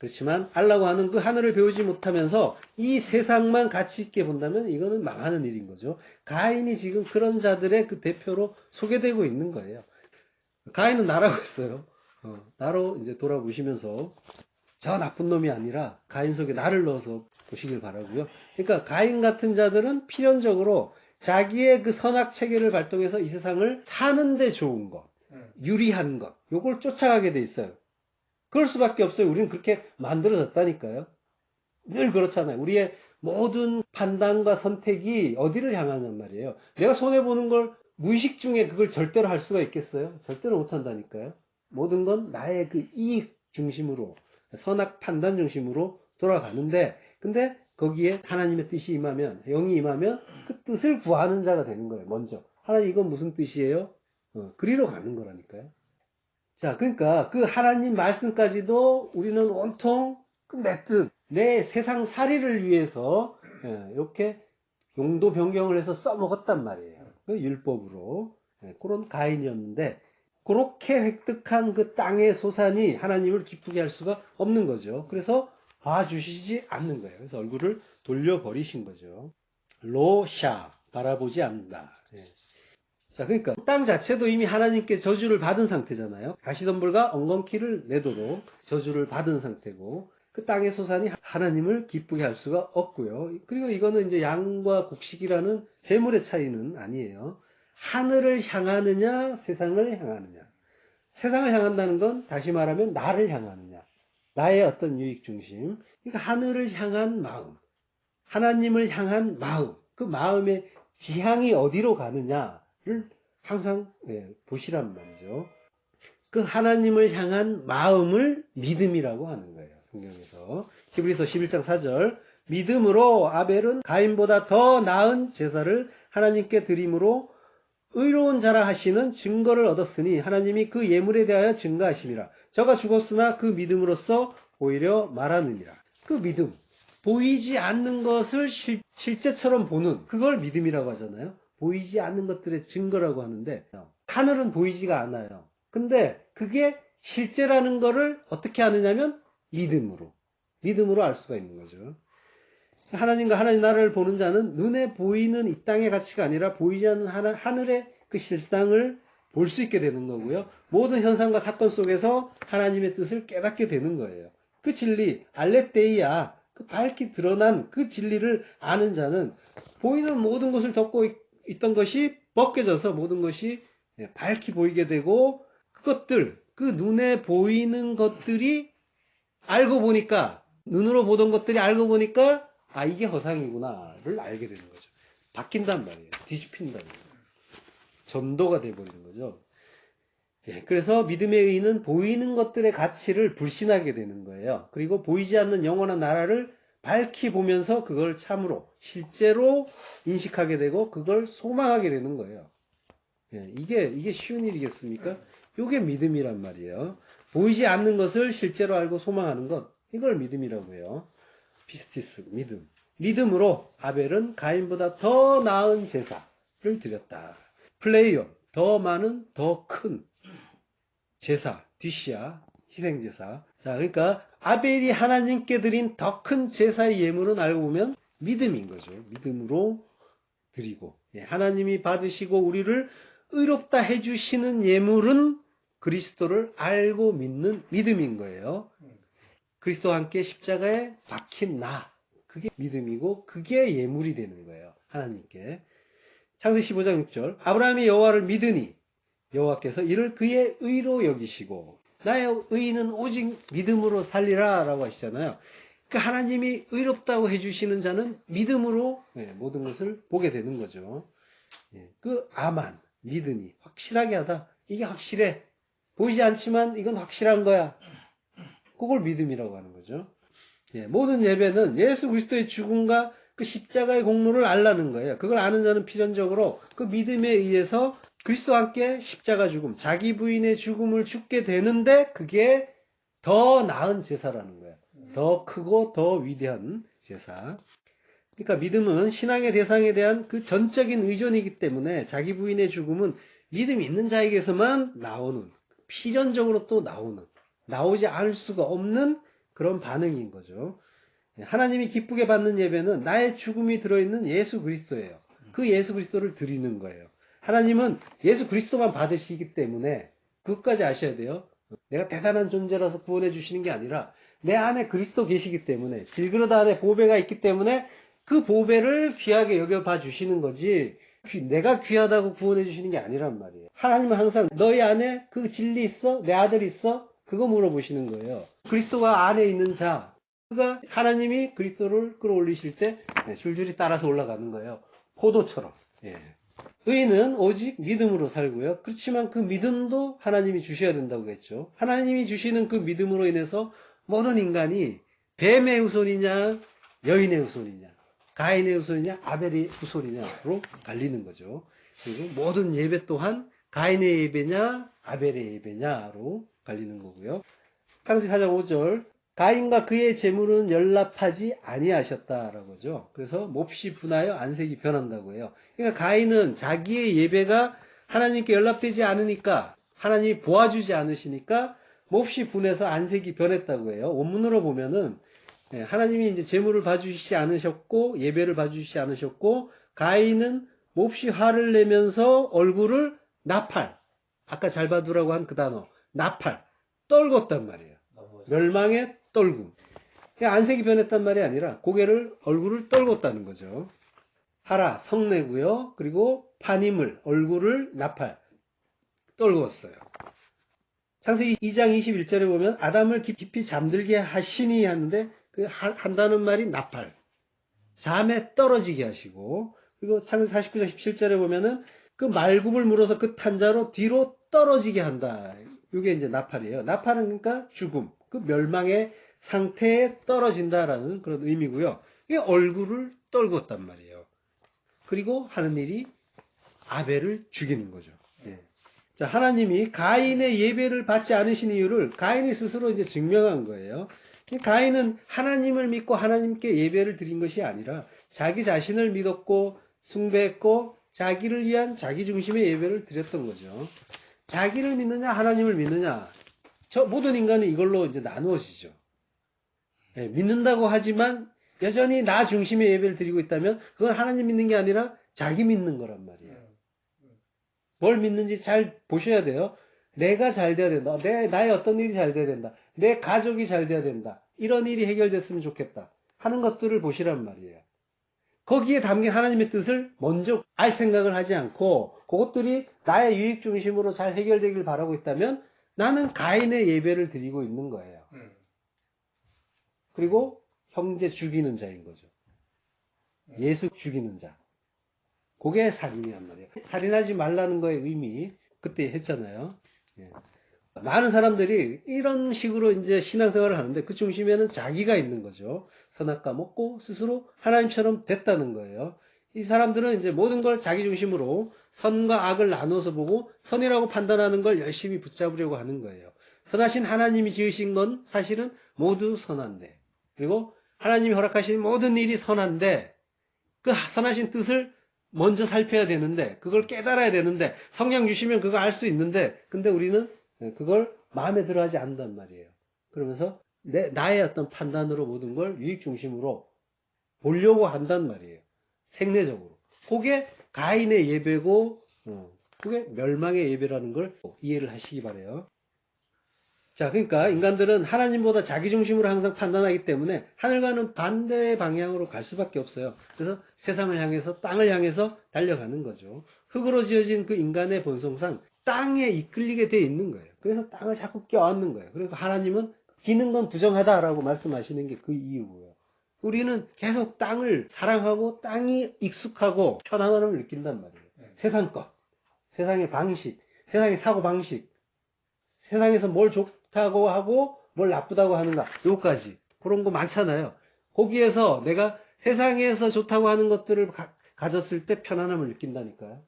그렇지만 알라고 하는 그 하늘을 배우지 못하면서 이 세상만 가치 있게 본다면 이거는 망하는 일인 거죠. 가인이 지금 그런 자들의 그 대표로 소개되고 있는 거예요. 가인은 나라고 했어요. 나로 이제 돌아보시면서 저 나쁜 놈이 아니라 가인 속에 나를 넣어서 보시길 바라고요. 그러니까 가인 같은 자들은 필연적으로 자기의 그 선악 체계를 발동해서 이 세상을 사는데 좋은 것, 유리한 것, 요걸 쫓아가게 돼 있어요. 그럴 수밖에 없어요. 우리는 그렇게 만들어졌다니까요. 늘 그렇잖아요. 우리의 모든 판단과 선택이 어디를 향하냔 말이에요. 내가 손해보는 걸 무의식 중에 그걸 절대로 할 수가 있겠어요? 절대로 못한다니까요. 모든 건 나의 그 이익 중심으로, 선악 판단 중심으로 돌아가는데, 근데 거기에 하나님의 뜻이 임하면, 영이 임하면 그 뜻을 구하는 자가 되는 거예요. 먼저. 하나님 이건 무슨 뜻이에요? 그리로 가는 거라니까요. 자, 그러니까 그 하나님 말씀까지도 우리는 온통 내 뜻, 내 세상 살이를 위해서 이렇게 용도 변경을 해서 써먹었단 말이에요. 그 율법으로. 그런 가인이었는데 그렇게 획득한 그 땅의 소산이 하나님을 기쁘게 할 수가 없는 거죠. 그래서 봐주시지 않는 거예요. 그래서 얼굴을 돌려버리신 거죠. 로샤, 바라보지 않는다. 자, 그러니까 땅 자체도 이미 하나님께 저주를 받은 상태잖아요. 가시덤불과 엉겅퀴를 내도록 저주를 받은 상태고 그 땅의 소산이 하나님을 기쁘게 할 수가 없고요. 그리고 이거는 이제 양과 곡식이라는 재물의 차이는 아니에요. 하늘을 향하느냐 세상을 향하느냐. 세상을 향한다는 건 다시 말하면 나를 향하느냐. 나의 어떤 유익 중심. 그러니까 하늘을 향한 마음. 하나님을 향한 마음. 그 마음의 지향이 어디로 가느냐. 를 항상 보시란 말이죠. 그 하나님을 향한 마음을 믿음이라고 하는 거예요. 성경에서. 히브리서 11장 4절 믿음으로 아벨은 가인보다 더 나은 제사를 하나님께 드림으로 의로운 자라 하시는 증거를 얻었으니 하나님이 그 예물에 대하여 증거하심이라. 저가 죽었으나 그 믿음으로써 오히려 말하느니라. 그 믿음. 보이지 않는 것을 실제처럼 보는 그걸 믿음이라고 하잖아요. 보이지 않는 것들의 증거라고 하는데 하늘은 보이지가 않아요. 근데 그게 실제라는 거를 어떻게 아느냐면 믿음으로 알 수가 있는 거죠. 하나님과 하나님 나라를 보는 자는 눈에 보이는 이 땅의 가치가 아니라 보이지 않는 하늘의 그 실상을 볼 수 있게 되는 거고요. 모든 현상과 사건 속에서 하나님의 뜻을 깨닫게 되는 거예요. 그 진리, 알레테이아, 그 밝히 드러난 그 진리를 아는 자는 보이는 모든 것을 덮고 있던 것이 벗겨져서 모든 것이 밝히 보이게 되고 그것들, 그 눈에 보이는 것들이 알고 보니까 눈으로 보던 것들이 알고 보니까 아 이게 허상이구나를 알게 되는 거죠. 바뀐단 말이에요. 뒤집힌단 말이에요. 전도가 돼버리는 거죠. 그래서 믿음의 의인은 보이는 것들의 가치를 불신하게 되는 거예요. 그리고 보이지 않는 영원한 나라를 밝히 보면서 그걸 참으로 실제로 인식하게 되고 그걸 소망하게 되는 거예요. 이게 쉬운 일이겠습니까? 이게 믿음이란 말이에요. 보이지 않는 것을 실제로 알고 소망하는 것, 이걸 믿음이라고 해요. 피스티스, 믿음. 믿음으로 아벨은 가인보다 더 나은 제사를 드렸다. 플레이온, 더 많은, 더 큰 제사, 뒤시아, 희생제사. 자, 그러니까 아벨이 하나님께 드린 더 큰 제사의 예물은 알고 보면 믿음인 거죠. 믿음으로 드리고 하나님이 받으시고 우리를 의롭다 해주시는 예물은 그리스도를 알고 믿는 믿음인 거예요. 그리스도와 함께 십자가에 박힌 나, 그게 믿음이고 그게 예물이 되는 거예요. 하나님께. 창세기 15장 6절 아브라함이 여호와를 믿으니 여호와께서 이를 그의 의로 여기시고 나의 의는 오직 믿음으로 살리라 라고 하시잖아요. 그 하나님이 의롭다고 해주시는 자는 믿음으로 모든 것을 보게 되는 거죠. 그 아만, 믿으니, 확실하게 하다. 이게 확실해. 보이지 않지만 이건 확실한 거야. 그걸 믿음이라고 하는 거죠. 모든 예배는 예수 그리스도의 죽음과 그 십자가의 공로를 알라는 거예요. 그걸 아는 자는 필연적으로 그 믿음에 의해서 그리스도와 함께 십자가 죽음, 자기 부인의 죽음을 죽게 되는데 그게 더 나은 제사라는 거예요. 더 크고 더 위대한 제사. 그러니까 믿음은 신앙의 대상에 대한 그 전적인 의존이기 때문에 자기 부인의 죽음은 믿음이 있는 자에게서만 나오는, 필연적으로 또 나오지 않을 수가 없는 그런 반응인 거죠. 하나님이 기쁘게 받는 예배는 나의 죽음이 들어있는 예수 그리스도예요. 그 예수 그리스도를 드리는 거예요. 하나님은 예수 그리스도만 받으시기 때문에 그것까지 아셔야 돼요. 내가 대단한 존재라서 구원해 주시는 게 아니라 내 안에 그리스도 계시기 때문에, 질그릇 안에 보배가 있기 때문에 그 보배를 귀하게 여겨봐 주시는 거지, 내가 귀하다고 구원해 주시는 게 아니란 말이에요. 하나님은 항상 너희 안에 그 진리 있어? 내 아들 있어? 그거 물어보시는 거예요. 그리스도가 안에 있는 자, 그가 하나님이 그리스도를 끌어올리실 때 줄줄이 따라서 올라가는 거예요. 포도처럼. 예. 의인은 오직 믿음으로 살고요. 그렇지만 그 믿음도 하나님이 주셔야 된다고 했죠. 하나님이 주시는 그 믿음으로 인해서 모든 인간이 뱀의 후손이냐, 여인의 후손이냐, 가인의 후손이냐, 아벨의 후손이냐로 갈리는 거죠. 그리고 모든 예배 또한 가인의 예배냐, 아벨의 예배냐로 갈리는 거고요. 창세기 4장 5절, 가인과 그의 재물은 연락하지 아니하셨다라고 하죠. 그래서 몹시 분하여 안색이 변한다고 해요. 그러니까 가인은 자기의 예배가 하나님께 연락되지 않으니까, 하나님이 보아주지 않으시니까 몹시 분해서 안색이 변했다고 해요. 원문으로 보면은 하나님이 이제 재물을 봐주시지 않으셨고 예배를 봐주시지 않으셨고, 가인은 몹시 화를 내면서 얼굴을 나팔, 아까 잘 봐두라고 한 그 단어 나팔, 떨궜단 말이에요. 멸망의 떨굼. 안색이 변했단 말이 아니라 고개를, 얼굴을 떨궜다는 거죠. 하라, 성내고요. 그리고 판임을, 얼굴을 나팔, 떨궜어요. 창세기 2장 21절에 보면 아담을 깊이 잠들게 하시니 하는데, 그 한다는 말이 나팔, 잠에 떨어지게 하시고, 그리고 창세기 49장 17절에 보면은 그 말굽을 물어서 그 탄자로 뒤로 떨어지게 한다. 이게 이제 나팔이에요. 나팔은 그러니까 죽음, 그 멸망의 상태에 떨어진다라는 그런 의미고요. 이게 얼굴을 떨궜단 말이에요. 그리고 하는 일이 아벨을 죽이는 거죠. 예. 자, 하나님이 가인의 예배를 받지 않으신 이유를 가인이 스스로 이제 증명한 거예요. 가인은 하나님을 믿고 하나님께 예배를 드린 것이 아니라 자기 자신을 믿었고 숭배했고 자기를 위한 자기 중심의 예배를 드렸던 거죠. 자기를 믿느냐 하나님을 믿느냐, 저 모든 인간은 이걸로 이제 나누어지죠. 예, 믿는다고 하지만 여전히 나 중심의 예배를 드리고 있다면 그건 하나님 믿는 게 아니라 자기 믿는 거란 말이에요. 뭘 믿는지 잘 보셔야 돼요. 내가 잘 돼야 된다. 나의 어떤 일이 잘 돼야 된다. 내 가족이 잘 돼야 된다. 이런 일이 해결됐으면 좋겠다 하는 것들을 보시란 말이에요. 거기에 담긴 하나님의 뜻을 먼저 알 생각을 하지 않고 그것들이 나의 유익 중심으로 잘 해결되길 바라고 있다면 나는 가인의 예배를 드리고 있는 거예요. 그리고 형제 죽이는 자인 거죠. 예수 죽이는 자. 그게 살인이란 말이에요. 살인하지 말라는 거의 의미 그때 했잖아요. 예. 많은 사람들이 이런 식으로 이제 신앙생활을 하는데 그 중심에는 자기가 있는 거죠. 선악과 먹고 스스로 하나님처럼 됐다는 거예요. 이 사람들은 이제 모든 걸 자기 중심으로 선과 악을 나누어서 보고 선이라고 판단하는 걸 열심히 붙잡으려고 하는 거예요. 선하신 하나님이 지으신 건 사실은 모두 선한데, 그리고 하나님이 허락하신 모든 일이 선한데 그 선하신 뜻을 먼저 살펴야 되는데, 그걸 깨달아야 되는데, 성령 주시면 그거 알 수 있는데, 근데 우리는 그걸 마음에 들어 하지 않는단 말이에요. 그러면서 나의 어떤 판단으로 모든 걸 유익 중심으로 보려고 한단 말이에요. 생내적으로. 그게 가인의 예배고, 그게 멸망의 예배라는 걸 이해를 하시기 바라요. 자, 그러니까 인간들은 하나님보다 자기 중심으로 항상 판단하기 때문에 하늘과는 반대 방향으로 갈 수밖에 없어요. 그래서 세상을 향해서, 땅을 향해서 달려가는 거죠. 흙으로 지어진 그 인간의 본성상 땅에 이끌리게 돼 있는 거예요. 그래서 땅을 자꾸 껴안는 거예요. 그래서 하나님은 기는 건 부정하다라고 말씀하시는 게 그 이유고요. 우리는 계속 땅을 사랑하고 땅이 익숙하고 편안함을 느낀단 말이에요. 세상 것, 세상의 방식, 세상의 사고 방식, 세상에서 뭘 좋다고 하고 뭘 나쁘다고 하는가, 요까지 그런 거 많잖아요. 거기에서 내가 세상에서 좋다고 하는 것들을 가졌을 때 편안함을 느낀다니까요.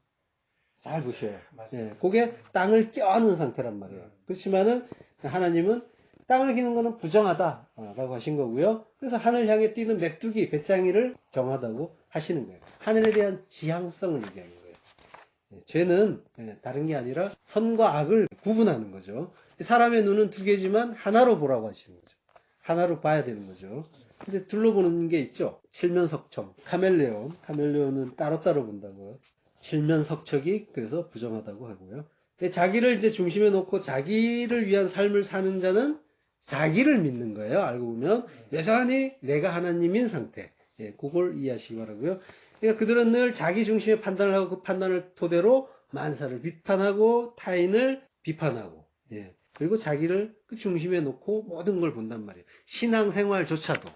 잘 보셔요. 예, 그게 땅을 껴안는 상태란 말이에요. 그렇지만은 하나님은 땅을 기는 거는 부정하다라고 하신 거고요. 그래서 하늘 향해 뛰는 메뚜기, 배짱이를 정하다고 하시는 거예요. 하늘에 대한 지향성을 얘기하는 거예요. 죄는 다른 게 아니라 선과 악을 구분하는 거죠. 사람의 눈은 두 개지만 하나로 보라고 하시는 거죠. 하나로 봐야 되는 거죠. 근데 둘러보는 게 있죠. 칠면석청, 카멜레온은 따로따로 본다고요. 칠면석청이 그래서 부정하다고 하고요. 자기를 이제 중심에 놓고 자기를 위한 삶을 사는 자는 자기를 믿는 거예요. 알고 보면 여전히 내가 하나님인 상태. 예, 그걸 이해하시기 바라고요. 그러니까 그들은 늘 자기 중심의 판단을 하고 그 판단을 토대로 만사를 비판하고 타인을 비판하고, 예, 그리고 자기를 그 중심에 놓고 모든 걸 본단 말이에요. 신앙생활조차도,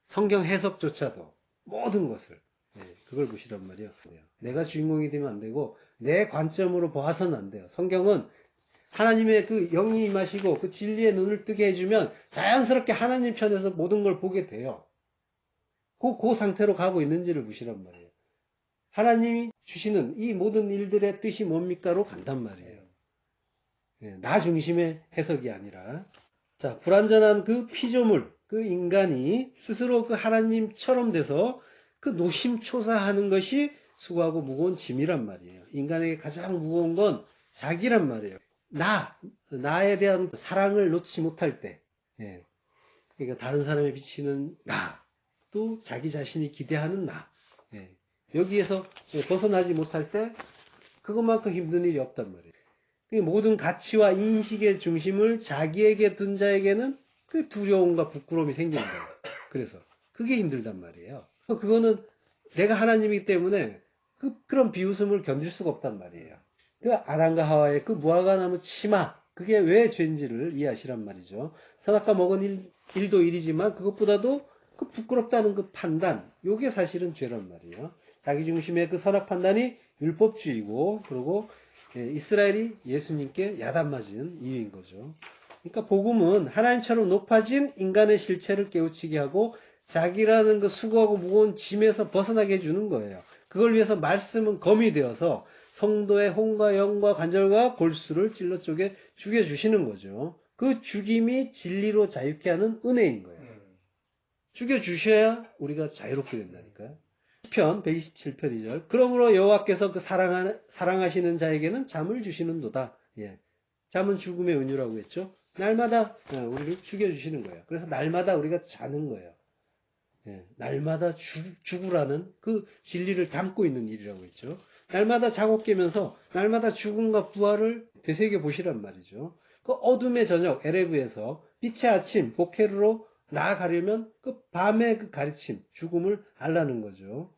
성경 해석조차도 모든 것을, 예, 그걸 보시란 말이에요. 내가 주인공이 되면 안 되고 내 관점으로 봐서는 안 돼요. 성경은 하나님의 그 영이 임하시고 그 진리의 눈을 뜨게 해주면 자연스럽게 하나님 편에서 모든 걸 보게 돼요. 그 상태로 가고 있는지를 보시란 말이에요. 하나님이 주시는 이 모든 일들의 뜻이 뭡니까로 간단 말이에요. 예, 나 중심의 해석이 아니라. 자, 불완전한 그 피조물, 그 인간이 스스로 그 하나님처럼 돼서 그 노심초사하는 것이 수고하고 무거운 짐이란 말이에요. 인간에게 가장 무거운 건 자기란 말이에요. 나에 대한 사랑을 놓지 못할 때, 예, 그러니까 다른 사람에 비치는 나, 또 자기 자신이 기대하는 나, 예, 여기에서 벗어나지 못할 때 그것만큼 힘든 일이 없단 말이에요. 모든 가치와 인식의 중심을 자기에게 둔 자에게는 그 두려움과 부끄러움이 생기는 거예요. 그래서 그게 힘들단 말이에요. 그거는 내가 하나님이기 때문에 그런 비웃음을 견딜 수가 없단 말이에요. 그 아담과 하와의 그 무화과나무 치마, 그게 왜 죄인지를 이해하시란 말이죠. 선악과 먹은 일도 일이지만 그것보다도 그 부끄럽다는 그 판단, 요게 사실은 죄란 말이에요. 자기 중심의 그 선악 판단이 율법주의고, 그리고 이스라엘이 예수님께 야단맞은 이유인 거죠. 그러니까 복음은 하나님처럼 높아진 인간의 실체를 깨우치게 하고 자기라는 그 수고하고 무거운 짐에서 벗어나게 해주는 거예요. 그걸 위해서 말씀은 검이 되어서 성도의 혼과 영과 관절과 골수를 찔러 쪼개 죽여주시는 거죠. 그 죽임이 진리로 자유케 하는 은혜인 거예요. 죽여주셔야 우리가 자유롭게 된다니까요. 편 127편 2절. 그러므로 여호와께서 그 사랑하시는 자에게는 잠을 주시는도다. 예. 잠은 죽음의 은유라고 했죠. 날마다 우리를 죽여주시는 거예요. 그래서 날마다 우리가 자는 거예요. 예. 날마다 죽으라는 그 진리를 담고 있는 일이라고 했죠. 날마다 자고 깨면서 날마다 죽음과 부활을 되새겨 보시란 말이죠. 그 어둠의 저녁 에레브에서 빛의 아침 보케르로 나아가려면 그 밤의 그 가르침 죽음을 알라는 거죠.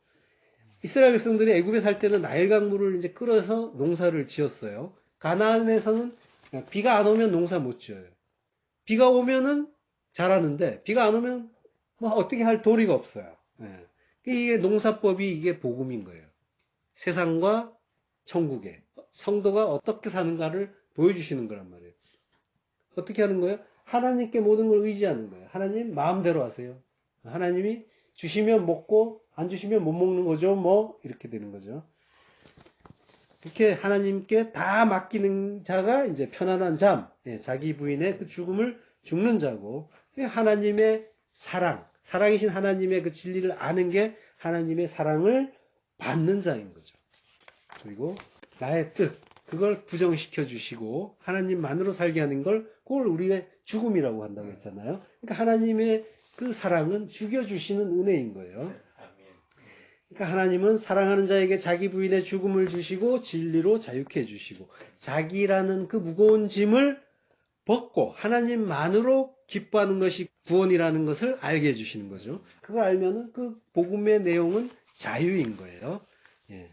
이스라엘 백성들이 애굽에 살 때는 나일강물을 이제 끌어서 농사를 지었어요. 가나안에서는 비가 안 오면 농사 못 지어요. 비가 오면은 잘하는데 비가 안 오면 뭐 어떻게 할 도리가 없어요. 예. 이게 농사법이 이게 복음인 거예요. 세상과 천국에 성도가 어떻게 사는가를 보여주시는 거란 말이에요. 어떻게 하는 거예요? 하나님께 모든 걸 의지하는 거예요. 하나님 마음대로 하세요. 하나님이 주시면 먹고 안 주시면 못 먹는 거죠. 뭐 이렇게 되는 거죠. 이렇게 하나님께 다 맡기는 자가 이제 편안한 잠, 자기 부인의 그 죽음을 죽는 자고, 하나님의 사랑이신 하나님의 그 진리를 아는 게 하나님의 사랑을 받는 자인 거죠. 그리고 나의 뜻, 그걸 부정시켜 주시고 하나님만으로 살게 하는 걸 그걸 우리의 죽음이라고 한다고 했잖아요. 그러니까 하나님의 그 사랑은 죽여주시는 은혜인 거예요. 그러니까 하나님은 사랑하는 자에게 자기 부인의 죽음을 주시고 진리로 자유케 해주시고 자기라는 그 무거운 짐을 벗고 하나님만으로 기뻐하는 것이 구원이라는 것을 알게 해주시는 거죠. 그걸 알면은 그 복음의 내용은 자유인 거예요. 예.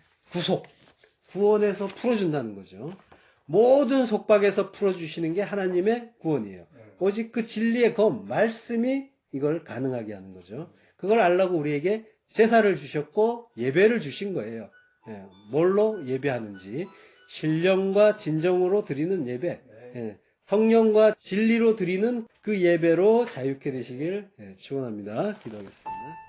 구원에서 풀어준다는 거죠. 모든 속박에서 풀어주시는 게 하나님의 구원이에요. 오직 그 진리의 검, 말씀이 이걸 가능하게 하는 거죠. 그걸 알라고 우리에게 제사를 주셨고 예배를 주신 거예요. 예, 뭘로 예배하는지 신령과 진정으로 드리는 예배, 예, 성령과 진리로 드리는 그 예배로 자유케 되시길 축원합니다. 기도하겠습니다.